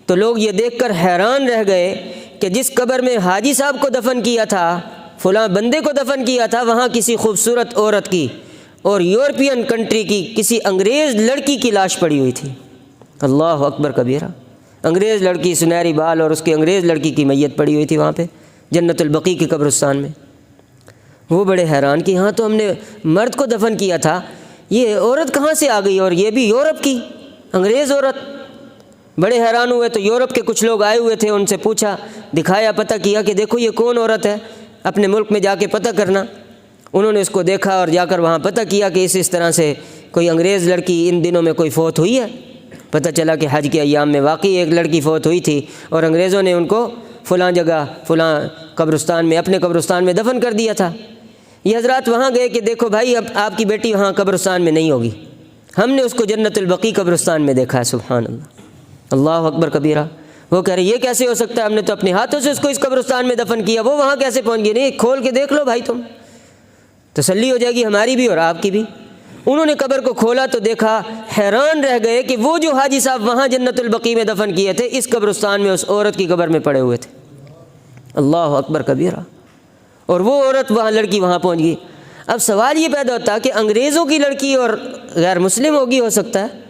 تو لوگ یہ دیکھ کر حیران رہ گئے کہ جس قبر میں حاجی صاحب کو دفن کیا تھا، فلاں بندے کو دفن کیا تھا، وہاں کسی خوبصورت عورت کی اور یورپین کنٹری کی کسی انگریز لڑکی کی لاش پڑی ہوئی تھی۔ اللہ اکبر کبیرہ! انگریز لڑکی، سنہری بال، اور اس کی انگریز لڑکی کی میت پڑی ہوئی تھی وہاں پہ جنت البقیع کے قبرستان میں۔ وہ بڑے حیران کہ ہاں تو ہم نے مرد کو دفن کیا تھا، یہ عورت کہاں سے آ گئی، اور یہ بھی یورپ کی انگریز عورت۔ بڑے حیران ہوئے تو یورپ کے کچھ لوگ آئے ہوئے تھے، ان سے پوچھا، دکھایا، پتہ کیا کہ دیکھو یہ کون عورت ہے، اپنے ملک میں جا کے پتہ کرنا۔ انہوں نے اس کو دیکھا اور جا کر وہاں پتہ کیا کہ اس طرح سے کوئی انگریز لڑکی ان دنوں میں کوئی فوت ہوئی ہے۔ پتہ چلا کہ حج کے ایام میں واقعی ایک لڑکی فوت ہوئی تھی، اور انگریزوں نے ان کو فلاں جگہ فلاں قبرستان میں، اپنے قبرستان میں دفن کر دیا تھا۔ یہ حضرات وہاں گئے کہ دیکھو بھائی اب آپ کی بیٹی وہاں قبرستان میں نہیں ہوگی، ہم نے اس کو جنت البقیع قبرستان میں دیکھا ہے۔ سبحان اللہ، اللہ اکبر کبیرہ! وہ کہہ رہے یہ کیسے ہو سکتا ہے، ہم نے تو اپنے ہاتھوں سے اس کو اس قبرستان میں دفن کیا، وہ وہاں کیسے پہنچ گئی؟ نہیں، کھول کے دیکھ لو بھائی، تم تسلی ہو جائے گی ہماری بھی اور آپ کی بھی۔ انہوں نے قبر کو کھولا تو دیکھا، حیران رہ گئے کہ وہ جو حاجی صاحب وہاں جنت البقیع میں دفن کیے تھے، اس قبرستان میں اس عورت کی قبر میں پڑے ہوئے تھے۔ اللہ اکبر کبیرہ! اور وہ عورت وہاں، لڑکی وہاں پہنچ گئی۔ اب سوال یہ پیدا ہوتا کہ انگریزوں کی لڑکی اور غیر مسلم ہوگی، ہو سکتا ہے،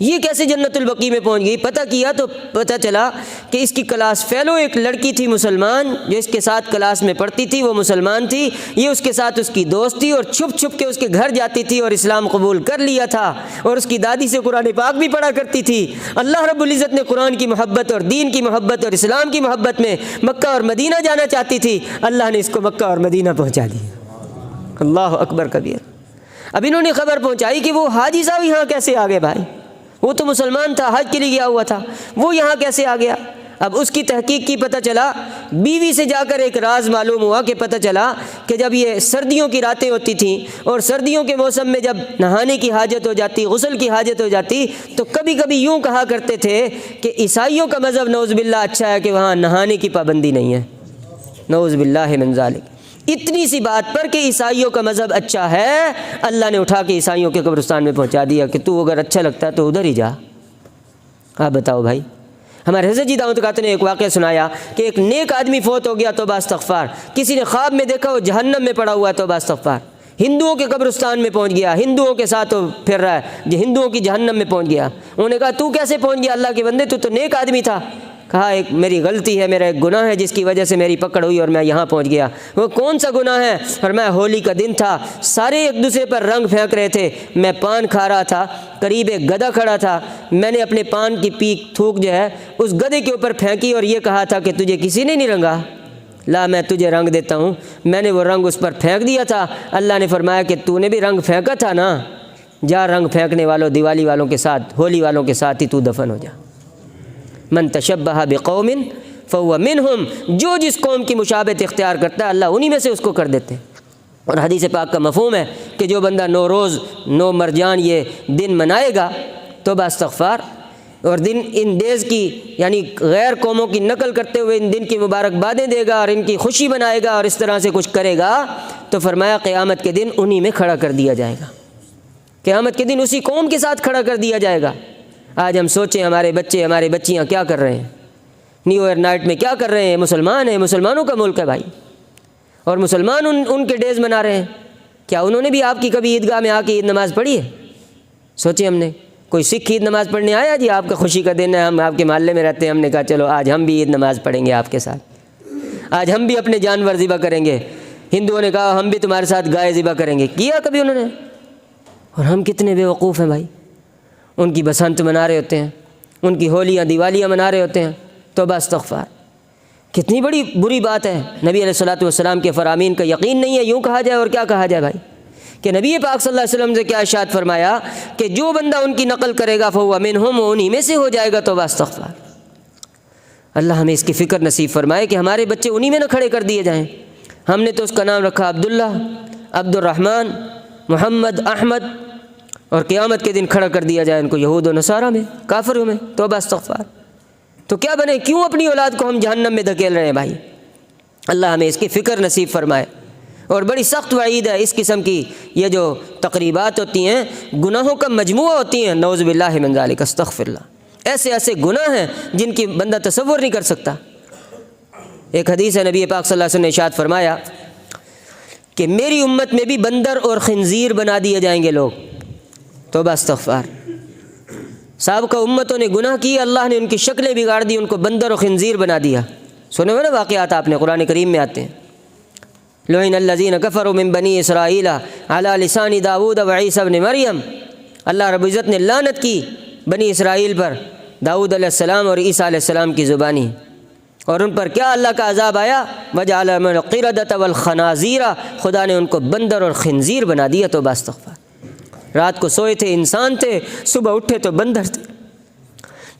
یہ کیسے جنت البقیع میں پہنچ گئی؟ پتہ کیا تو پتہ چلا کہ اس کی کلاس فیلو ایک لڑکی تھی مسلمان، جو اس کے ساتھ کلاس میں پڑھتی تھی، وہ مسلمان تھی، یہ اس کے ساتھ اس کی دوست تھی، اور چھپ چھپ کے اس کے گھر جاتی تھی اور اسلام قبول کر لیا تھا، اور اس کی دادی سے قرآن پاک بھی پڑھا کرتی تھی۔ اللہ رب العزت نے قرآن کی محبت اور دین کی محبت اور اسلام کی محبت میں مکہ اور مدینہ جانا چاہتی تھی، اللہ نے اس کو مکہ اور مدینہ پہنچا دیا۔ اللہ اکبر کبیر! اب انہوں نے خبر پہنچائی کہ وہ حاجی صاحب یہاں کیسے آ گئے بھائی، وہ تو مسلمان تھا، حج کے لیے گیا ہوا تھا، وہ یہاں کیسے آ گیا؟ اب اس کی تحقیق کی، پتہ چلا، بیوی سے جا کر ایک راز معلوم ہوا کہ پتہ چلا کہ جب یہ سردیوں کی راتیں ہوتی تھیں اور سردیوں کے موسم میں جب نہانے کی حاجت ہو جاتی، غسل کی حاجت ہو جاتی، تو کبھی کبھی یوں کہا کرتے تھے کہ عیسائیوں کا مذہب نعوذ باللہ اچھا ہے کہ وہاں نہانے کی پابندی نہیں ہے، نعوذ باللہ من ذالک۔ اتنی سی بات پر کہ عیسائیوں کا مذہب اچھا ہے، اللہ نے اٹھا کے عیسائیوں کے قبرستان میں پہنچا دیا کہ تو اگر اچھا لگتا ہے تو ادھر ہی جا۔ آپ بتاؤ بھائی، ہمارے حضرت جی دعوت قاتل نے ایک واقعہ سنایا کہ ایک نیک آدمی فوت ہو گیا، توبہ استغفار، کسی نے خواب میں دیکھا وہ جہنم میں پڑا ہوا ہے، توبہ استغفار، ہندوؤں کے قبرستان میں پہنچ گیا، ہندوؤں کے ساتھ وہ پھر رہا ہے، ہندوؤں کی جہنم میں پہنچ گیا۔ انہوں نے کہا تو کیسے پہنچ گیا اللہ کے بندے، تو نیک آدمی تھا۔ کہا ایک میری غلطی ہے، میرا ایک گناہ ہے جس کی وجہ سے میری پکڑ ہوئی اور میں یہاں پہنچ گیا۔ وہ کون سا گناہ ہے؟ فرمایا ہولی کا دن تھا، سارے ایک دوسرے پر رنگ پھینک رہے تھے، میں پان کھا رہا تھا، قریب ایک گدھا کھڑا تھا، میں نے اپنے پان کی پیک تھوک جو ہے اس گدھے کے اوپر پھینکی اور یہ کہا تھا کہ تجھے کسی نے نہیں رنگا، لا میں تجھے رنگ دیتا ہوں۔ میں نے وہ رنگ اس پر پھینک دیا تھا، اللہ نے فرمایا کہ تو نے بھی رنگ پھینکا تھا نا، جا رنگ پھینکنے والوں دیوالی والوں کے ساتھ ہولی والوں کے ساتھ ہی تو دفن ہو جا۔ من تشبہ بقوم فہو منہم، جو جس قوم کی مشابہت اختیار کرتا ہے اللہ انہی میں سے اس کو کر دیتے ہیں۔ اور حدیث پاک کا مفہوم ہے کہ جو بندہ نوروز نو مرجان یہ دن منائے گا توبہ استغفار، اور ان ڈیز کی یعنی غیر قوموں کی نقل کرتے ہوئے ان دن کی مبارکبادیں دے گا اور ان کی خوشی منائے گا اور اس طرح سے کچھ کرے گا، تو فرمایا قیامت کے دن انہی میں کھڑا کر دیا جائے گا، قیامت کے دن اسی قوم کے ساتھ کھڑا کر دیا جائے گا۔ آج ہم سوچیں ہمارے بچے ہمارے بچیاں کیا کر رہے ہیں، نیو ایئر نائٹ میں کیا کر رہے ہیں؟ مسلمان ہیں، مسلمانوں کا ملک ہے بھائی، اور مسلمان ان کے ڈیز منا رہے ہیں۔ کیا انہوں نے بھی آپ کی کبھی عیدگاہ میں آ کے عید نماز پڑھی ہے؟ سوچیں ہم نے کوئی سکھ عید نماز پڑھنے آیا جی آپ کا خوشی کا دن ہے، ہم آپ کے محلے میں رہتے ہیں، ہم نے کہا چلو آج ہم بھی عید نماز پڑھیں گے آپ کے ساتھ، آج ہم بھی اپنے جانور ذبح کریں گے۔ ہندوؤں نے کہا ہم بھی تمہارے ساتھ گائے ذبح کریں گے، کیا کبھی انہوں نے؟ اور ہم کتنے بے وقوف ہیں بھائی، ان کی بسنت منا رہے ہوتے ہیں، ان کی ہولیاں دیوالیاں منا رہے ہوتے ہیں۔ توبہ استغفار، کتنی بڑی بری بات ہے۔ نبی علیہ الصلوۃ والسلام کے فرامین کا یقین نہیں ہے، یوں کہا جائے اور کیا کہا جائے بھائی، کہ نبی پاک صلی اللہ علیہ وسلم سے کیا ارشاد فرمایا کہ جو بندہ ان کی نقل کرے گا فہو منہم، وہ انہی میں سے ہو جائے گا۔ توبہ استغفار، اللہ ہمیں اس کی فکر نصیب فرمائے کہ ہمارے بچے انہی میں نہ کھڑے کر دیے جائیں۔ ہم نے تو اس کا نام رکھا عبداللہ، عبد الرحمن، محمد، احمد، اور قیامت کے دن کھڑا کر دیا جائے ان کو یہود و نصارہ میں، کافروں میں۔ توبہ استغفار، تو کیا بنے؟ کیوں اپنی اولاد کو ہم جہنم میں دھکیل رہے ہیں بھائی؟ اللہ ہمیں اس کی فکر نصیب فرمائے۔ اور بڑی سخت وعید ہے اس قسم کی، یہ جو تقریبات ہوتی ہیں گناہوں کا مجموعہ ہوتی ہیں، نعوذ باللہ من ذالک، استغفر اللہ، ایسے ایسے گناہ ہیں جن کی بندہ تصور نہیں کر سکتا۔ ایک حدیث ہے نبی پاک صلی اللہ علیہ وسلم نے ارشاد فرمایا کہ میری امت میں بھی بندر اور خنزیر بنا دیے جائیں گے لوگ۔ توبہ استغفار، سابقہ امتوں نے گناہ کیے، اللہ نے ان کی شکلیں بگاڑ دی، ان کو بندر اور خنزیر بنا دیا۔ سنے ہوئے نا واقعات آپ نے، قرآن کریم میں آتے ہیں، لعن الذین کفروا من بنی اسرائیل علی لسان داؤد و عیسی ابن مریم، اللہ رب العزت نے لعنت کی بنی اسرائیل پر داؤد علیہ السلام اور عیسیٰ علیہ السلام کی زبانی، اور ان پر کیا اللہ کا عذاب آیا؟ وجعل من القردۃ والخنازیر، خدا نے ان کو بندر اور خنزیر بنا دیا۔ توبہ استغفار، رات کو سوئے تھے انسان تھے، صبح اٹھے تو بندر تھے۔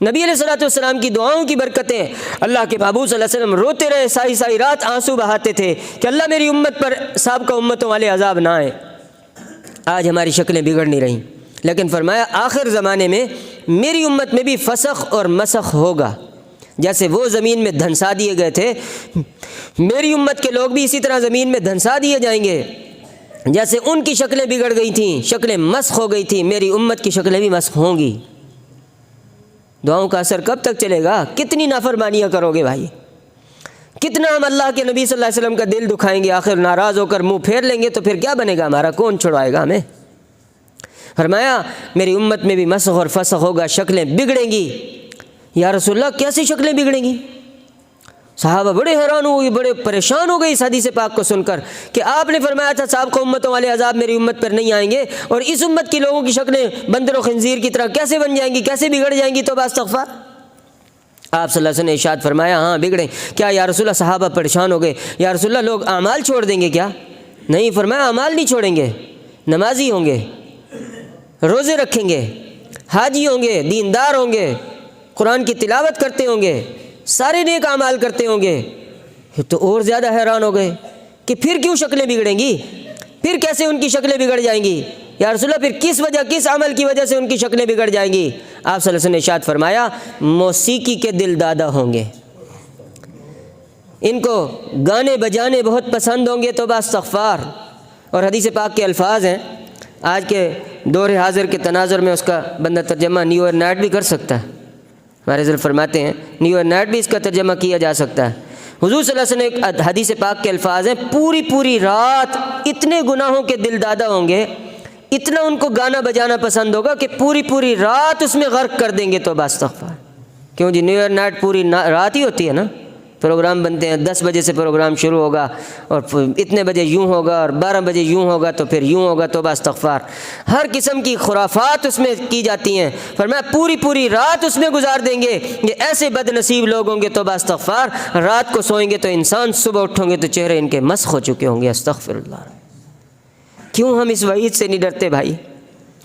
نبی علیہ الصلوۃ والسلام کی دعاؤں کی برکتیں، اللہ کے محبوب صلی اللہ علیہ وسلم روتے رہے، ساری ساری رات آنسو بہاتے تھے کہ اللہ میری امت پر سابقہ امتوں والے عذاب نہ آئے۔ آج ہماری شکلیں بگڑ نہیں رہیں، لیکن فرمایا آخر زمانے میں میری امت میں بھی فسخ اور مسخ ہوگا، جیسے وہ زمین میں دھنسا دیے گئے تھے، میری امت کے لوگ بھی اسی طرح زمین میں دھنسا دیے جائیں گے، جیسے ان کی شکلیں بگڑ گئی تھیں، شکلیں مسخ ہو گئی تھیں، میری امت کی شکلیں بھی مسخ ہوں گی۔ دعاؤں کا اثر کب تک چلے گا؟ کتنی نافرمانیاں کرو گے بھائی، کتنا ہم اللہ کے نبی صلی اللہ علیہ وسلم کا دل دکھائیں گے، آخر ناراض ہو کر منہ پھیر لیں گے تو پھر کیا بنے گا ہمارا؟ کون چھڑوائے گا ہمیں؟ فرمایا میری امت میں بھی مسخ اور فسخ ہوگا، شکلیں بگڑیں گی۔ یا رسول اللہ کیسی شکلیں بگڑیں گی؟ صحابہ بڑے حیران ہوئے، بڑے پریشان ہو گئے اس حدیث پاک کو سن کر کہ آپ نے فرمایا تھا سابقہ امتوں والے عذاب میری امت پر نہیں آئیں گے، اور اس امت کی لوگوں کی شکلیں بندر و خنزیر کی طرح کیسے بن جائیں گی، کیسے بگڑ جائیں گی؟ توبہ استغفار۔ آپ صلی اللہ علیہ وسلم نے ارشاد فرمایا ہاں بگڑیں۔ کیا یا رسول اللہ؟ صحابہ پریشان ہو گئے، یا رسول اللہ لوگ اعمال چھوڑ دیں گے کیا؟ نہیں، فرمایا اعمال نہیں چھوڑیں گے، نمازی ہوں گے، روزے رکھیں گے، حاجی ہوں گے، دیندار ہوں گے، قرآن کی تلاوت کرتے ہوں گے، سارے نیک اعمال کرتے ہوں گے۔ تو اور زیادہ حیران ہو گئے کہ پھر کیوں شکلیں بگڑیں گی، پھر کیسے ان کی شکلیں بگڑ جائیں گی؟ یا رسول اللہ پھر کس وجہ، کس عمل کی وجہ سے ان کی شکلیں بگڑ جائیں گی؟ آپ صلی اللہ علیہ وسلم نے ارشاد فرمایا موسیقی کے دل دادا ہوں گے، ان کو گانے بجانے بہت پسند ہوں گے۔ توبہ استغفار۔ اور حدیث پاک کے الفاظ ہیں، آج کے دور حاضر کے تناظر میں اس کا بندہ ترجمہ نیو ایئر نائٹ بھی کر سکتا ہے۔ ہمارے حضرت فرماتے ہیں نیو ایئر نائٹ بھی اس کا ترجمہ کیا جا سکتا ہے۔ حضور صلی اللہ علیہ وسلم ایک حدیث پاک کے الفاظ ہیں، پوری پوری رات اتنے گناہوں کے دل دادا ہوں گے، اتنا ان کو گانا بجانا پسند ہوگا کہ پوری پوری رات اس میں غرق کر دیں گے۔ توبہ استغفار۔ کیوں جی؟ نیو ایئر نائٹ پوری رات ہی ہوتی ہے نا، پروگرام بنتے ہیں، 10 بجے سے پروگرام شروع ہوگا اور اتنے بجے یوں ہوگا اور 12 بجے یوں ہوگا تو پھر یوں ہوگا۔ توبہ استغفار۔ ہر قسم کی خرافات اس میں کی جاتی ہیں، فرمایا پوری پوری رات اس میں گزار دیں گے، یہ ایسے بد نصیب لوگ ہوں گے۔ توبہ استغفار۔ رات کو سوئیں گے تو انسان، صبح اٹھیں گے تو چہرے ان کے مسخ ہو چکے ہوں گے۔ استغفر اللہ۔ کیوں ہم اس وعید سے نہیں ڈرتے بھائی؟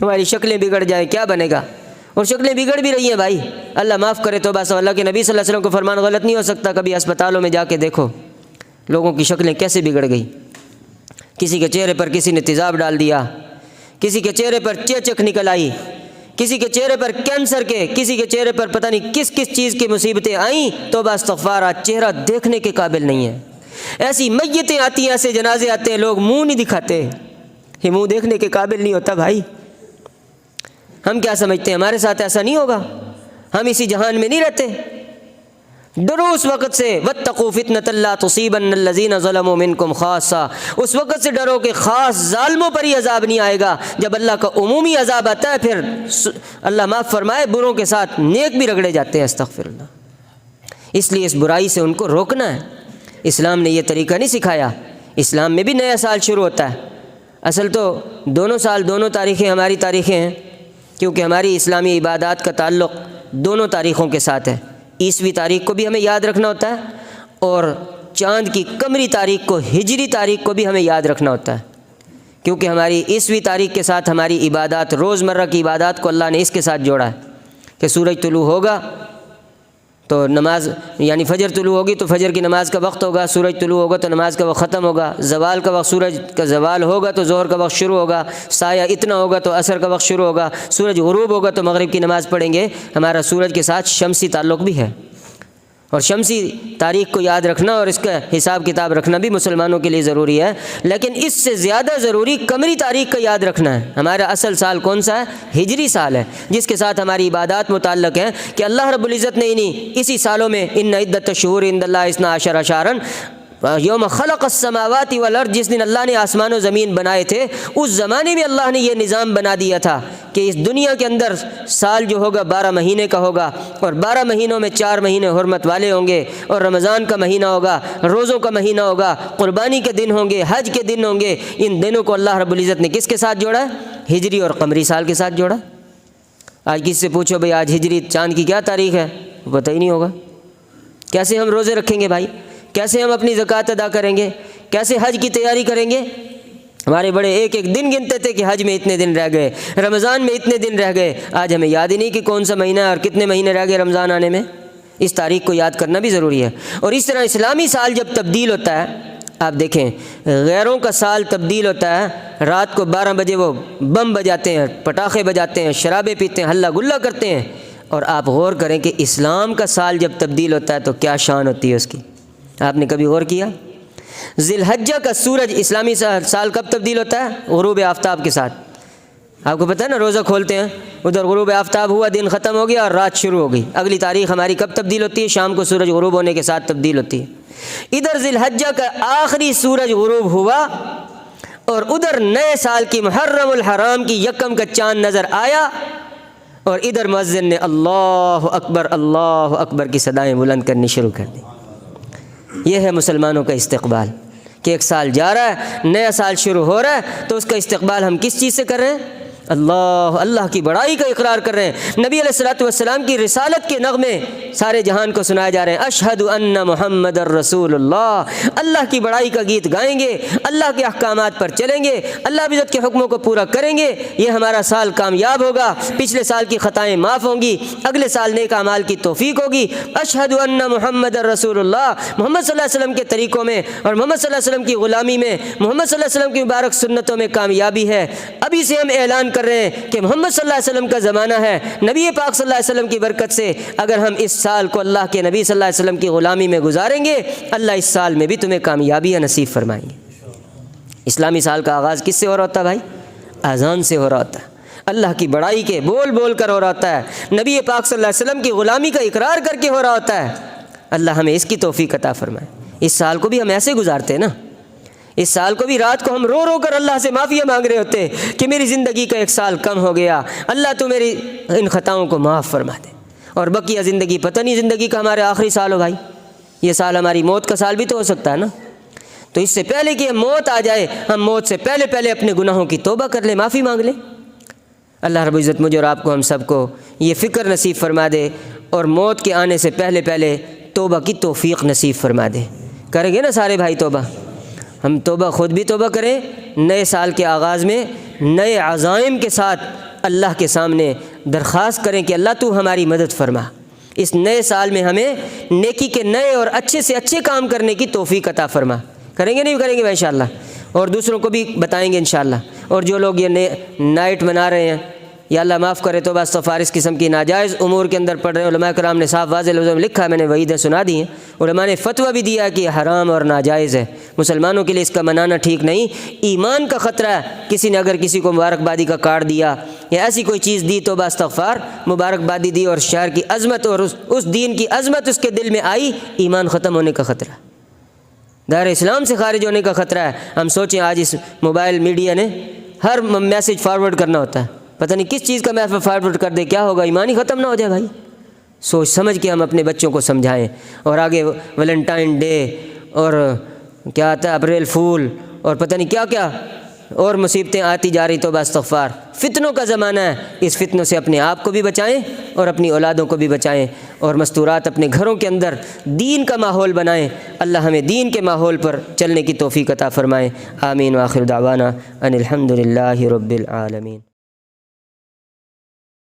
ہماری شکلیں بگڑ جائیں کیا بنے گا؟ اور شکلیں بگڑ بھی رہی ہیں بھائی، اللہ معاف کرے تو بس اللہ کے نبی صلی اللہ علیہ وسلم کو فرمان غلط نہیں ہو سکتا۔ کبھی اسپتالوں میں جا کے دیکھو لوگوں کی شکلیں کیسے بگڑ گئی، کسی کے چہرے پر کسی نے تیزاب ڈال دیا، کسی کے چہرے پر چیچک نکل آئی، کسی کے چہرے پر کینسر کے، کسی کے چہرے پر پتہ نہیں کس کس چیز کی مصیبتیں آئیں، توبہ استغفار، آج چہرہ دیکھنے کے قابل نہیں ہے۔ ایسی میتیں آتی ہیں، ایسے جنازے آتے ہیں، لوگ منہ نہیں دکھاتے، یہ منہ دیکھنے کے قابل نہیں ہوتا بھائی۔ ہم کیا سمجھتے ہیں ہمارے ساتھ ایسا نہیں ہوگا؟ ہم اسی جہان میں نہیں رہتے؟ ڈرو اس وقت سے، واتقوا فتنة لا تصیبن الذین ظلموا منکم خاصہ، اس وقت سے ڈرو کہ خاص ظالموں پر ہی عذاب نہیں آئے گا۔ جب اللہ کا عمومی عذاب آتا ہے پھر اللہ معاف فرمائے بروں کے ساتھ نیک بھی رگڑے جاتے ہیں، استغفر اللہ۔ اس لیے اس برائی سے ان کو روکنا ہے۔ اسلام نے یہ طریقہ نہیں سکھایا۔ اسلام میں بھی نیا سال شروع ہوتا ہے، اصل تو دونوں سال، دونوں تاریخیں ہماری تاریخیں ہیں، کیونکہ ہماری اسلامی عبادات کا تعلق دونوں تاریخوں کے ساتھ ہے۔ عیسوی تاریخ کو بھی ہمیں یاد رکھنا ہوتا ہے اور چاند کی قمری تاریخ کو، ہجری تاریخ کو بھی ہمیں یاد رکھنا ہوتا ہے، کیونکہ ہماری عیسوی تاریخ کے ساتھ ہماری عبادات، روزمرہ کی عبادات کو اللہ نے اس کے ساتھ جوڑا ہے کہ سورج طلوع ہوگا تو نماز، یعنی فجر طلوع ہوگی تو فجر کی نماز کا وقت ہوگا، سورج طلوع ہوگا تو نماز کا وقت ختم ہوگا، زوال کا وقت، سورج کا زوال ہوگا تو ظہر کا وقت شروع ہوگا، سایہ اتنا ہوگا تو عصر کا وقت شروع ہوگا، سورج غروب ہوگا تو مغرب کی نماز پڑھیں گے۔ ہمارا سورج کے ساتھ شمسی تعلق بھی ہے، اور شمسی تاریخ کو یاد رکھنا اور اس کا حساب کتاب رکھنا بھی مسلمانوں کے لیے ضروری ہے، لیکن اس سے زیادہ ضروری قمری تاریخ کا یاد رکھنا ہے۔ ہمارا اصل سال کون سا ہے؟ ہجری سال ہے، جس کے ساتھ ہماری عبادات متعلق ہیں کہ اللہ رب العزت نے اسی سالوں میں ان عدت الشہور عند اللہ 12 شہرا یوم خلق السماوات والارض، جس دن اللہ نے آسمان و زمین بنائے تھے، اس زمانے میں اللہ نے یہ نظام بنا دیا تھا کہ اس دنیا کے اندر سال جو ہوگا 12 مہینے کا ہوگا، اور 12 مہینوں میں 4 مہینے حرمت والے ہوں گے، اور رمضان کا مہینہ ہوگا، روزوں کا مہینہ ہوگا، قربانی کے دن ہوں گے، حج کے دن ہوں گے۔ ان دنوں کو اللہ رب العزت نے کس کے ساتھ جوڑا ہے؟ ہجری اور قمری سال کے ساتھ جوڑا۔ آج کس سے پوچھو بھائی آج ہجری چاند کی کیا تاریخ ہے، پتہ ہی نہیں ہوگا۔ کیسے ہم روزے رکھیں گے بھائی؟ کیسے ہم اپنی زکوٰۃ ادا کریں گے؟ کیسے حج کی تیاری کریں گے؟ ہمارے بڑے ایک ایک دن گنتے تھے کہ حج میں اتنے دن رہ گئے، رمضان میں اتنے دن رہ گئے، آج ہمیں یاد ہی نہیں کہ کون سا مہینہ ہے اور کتنے مہینے رہ گئے رمضان آنے میں۔ اس تاریخ کو یاد کرنا بھی ضروری ہے۔ اور اس طرح اسلامی سال جب تبدیل ہوتا ہے، آپ دیکھیں غیروں کا سال تبدیل ہوتا ہے، رات کو 12 بجے وہ بم بجاتے ہیں، پٹاخے بجاتے ہیں، شرابیں پیتے ہیں، ہلہ گلہ کرتے ہیں، اور آپ غور کریں کہ اسلام کا سال جب تبدیل ہوتا ہے تو کیا شان ہوتی ہے اس کی۔ آپ نے کبھی غور کیا؟ ذی الحجہ کا سورج اسلامی سال کب تبدیل ہوتا ہے؟ غروب آفتاب کے ساتھ۔ آپ کو پتہ ہے نا، روزہ کھولتے ہیں، ادھر غروب آفتاب ہوا، دن ختم ہو گیا اور رات شروع ہو گئی، اگلی تاریخ ہماری کب تبدیل ہوتی ہے؟ شام کو سورج غروب ہونے کے ساتھ تبدیل ہوتی ہے۔ ادھر ذی الحجہ کا آخری سورج غروب ہوا اور ادھر نئے سال کی محرم الحرام کی یکم کا چاند نظر آیا، اور ادھر مؤذن نے اللہ اکبر کی صدائیں بلند کرنی شروع کر دی۔ یہ ہے مسلمانوں کا استقبال کہ ایک سال جا رہا ہے، نیا سال شروع ہو رہا ہے، تو اس کا استقبال ہم کس چیز سے کر رہے ہیں؟ اللہ کی بڑائی کا اقرار کر رہے ہیں۔ نبی علیہ الصلوۃ والسلام کی رسالت کے نغمے سارے جہان کو سنائے جا رہے ہیں۔ اشہد ان محمد الرسول اللہ، اللہ کی بڑائی کا گیت گائیں گے، اللہ کے احکامات پر چلیں گے، اللہ عزت کے حکموں کو پورا کریں گے، یہ ہمارا سال کامیاب ہوگا، پچھلے سال کی خطائیں معاف ہوں گی، اگلے سال نیک اعمال کی توفیق ہوگی۔ اشہد ان محمد الرسول اللہ، محمد صلی اللہ علیہ وسلم کے طریقوں میں اور محمد صلی اللہ علیہ وسلم کی غلامی میں، محمد صلی اللہ علیہ وسلم کی مبارک سنتوں میں کامیابی ہے۔ ابھی سے ہم اعلان کر رہے ہیں کہ محمد صلی اللہ علیہ وسلم کا زمانہ ہے، نبی پاک صلی اللہ علیہ وسلم کی برکت سے اگر ہم اس سال کو اللہ کے نبی صلی اللہ علیہ وسلم کی غلامی میں گزاریں گے، اللہ اس سال میں بھی تمہیں کامیابی نصیب فرمائیں گے۔ اسلامی سال کا آغاز کس سے ہو رہا ہوتا ہے بھائی؟ اذان سے ہو رہا ہوتا ہے، اللہ کی بڑائی کے بول بول کر ہو رہا ہوتا ہے، نبی پاک صلی اللہ علیہ وسلم کی غلامی کا اقرار کر کے ہو رہا ہوتا ہے۔ اللہ ہمیں اس کی توفیق عطا فرمائے۔ اس سال کو بھی ہم ایسے گزارتے ہیں نا، اس سال کو بھی رات کو ہم رو رو کر اللہ سے معافی مانگ رہے ہوتے ہیں کہ میری زندگی کا ایک سال کم ہو گیا، اللہ تو میری ان خطاؤں کو معاف فرما دے، اور بقیہ زندگی پتہ نہیں زندگی کا ہمارے آخری سال ہو بھائی، یہ سال ہماری موت کا سال بھی تو ہو سکتا ہے نا۔ تو اس سے پہلے کہ موت آ جائے، ہم موت سے پہلے اپنے گناہوں کی توبہ کر لیں، معافی مانگ لیں۔ اللہ رب العزت مجھے اور آپ کو، ہم سب کو یہ فکر نصیب فرما دے، اور موت کے آنے سے پہلے توبہ کی توفیق نصیب فرما دے۔ کریں گے نا سارے بھائی توبہ؟ ہم توبہ، خود بھی توبہ کریں، نئے سال کے آغاز میں نئے عزائم کے ساتھ اللہ کے سامنے درخواست کریں کہ اللہ تو ہماری مدد فرما، اس نئے سال میں ہمیں نیکی کے نئے اور اچھے سے اچھے کام کرنے کی توفیق عطا فرما۔ کریں گے نہیں کریں گے انشاءاللہ، اور دوسروں کو بھی بتائیں گے انشاءاللہ۔ اور جو لوگ یہ نائٹ منا رہے ہیں، یا اللہ معاف کرے تو بس استغفار اس قسم کی ناجائز امور کے اندر پڑھ رہے ہیں، علماء کرام نے صاف واضح لفظوں میں لکھا ہے، میں نے وعیدیں سنا دی ہیں، علماء نے فتویٰ بھی دیا کہ یہ حرام اور ناجائز ہے، مسلمانوں کے لیے اس کا منانا ٹھیک نہیں، ایمان کا خطرہ ہے۔ کسی نے اگر کسی کو مبارکبادی کا کارڈ دیا یا ایسی کوئی چیز دی تو بس استغفار، مبارکبادی دی اور شہر کی عظمت اور اس دین کی عظمت اس کے دل میں آئی، ایمان ختم ہونے کا خطرہ ہے، دائرہ اسلام سے خارج ہونے کا خطرہ ہے۔ ہم سوچیں آج اس موبائل میڈیا نے ہر میسج فارورڈ کرنا ہوتا ہے، پتہ نہیں کس چیز کا میسج فارورڈ کر دے، کیا ہوگا، ایمان ہی ختم نہ ہو جائے بھائی۔ سوچ سمجھ کے ہم اپنے بچوں کو سمجھائیں۔ اور آگے ویلنٹائن ڈے اور کیا آتا ہے اپریل فول اور پتہ نہیں کیا کیا اور مصیبتیں آتی جا رہی، تو بس استغفار، فتنوں کا زمانہ ہے، اس فتنوں سے اپنے آپ کو بھی بچائیں اور اپنی اولادوں کو بھی بچائیں، اور مستورات اپنے گھروں کے اندر دین کا ماحول بنائیں۔ اللہ ہمیں دین کے ماحول پر چلنے کی توفیق عطا فرمائے۔ آمین، وآخر دعوانا ان الحمد للہ رب العالمین۔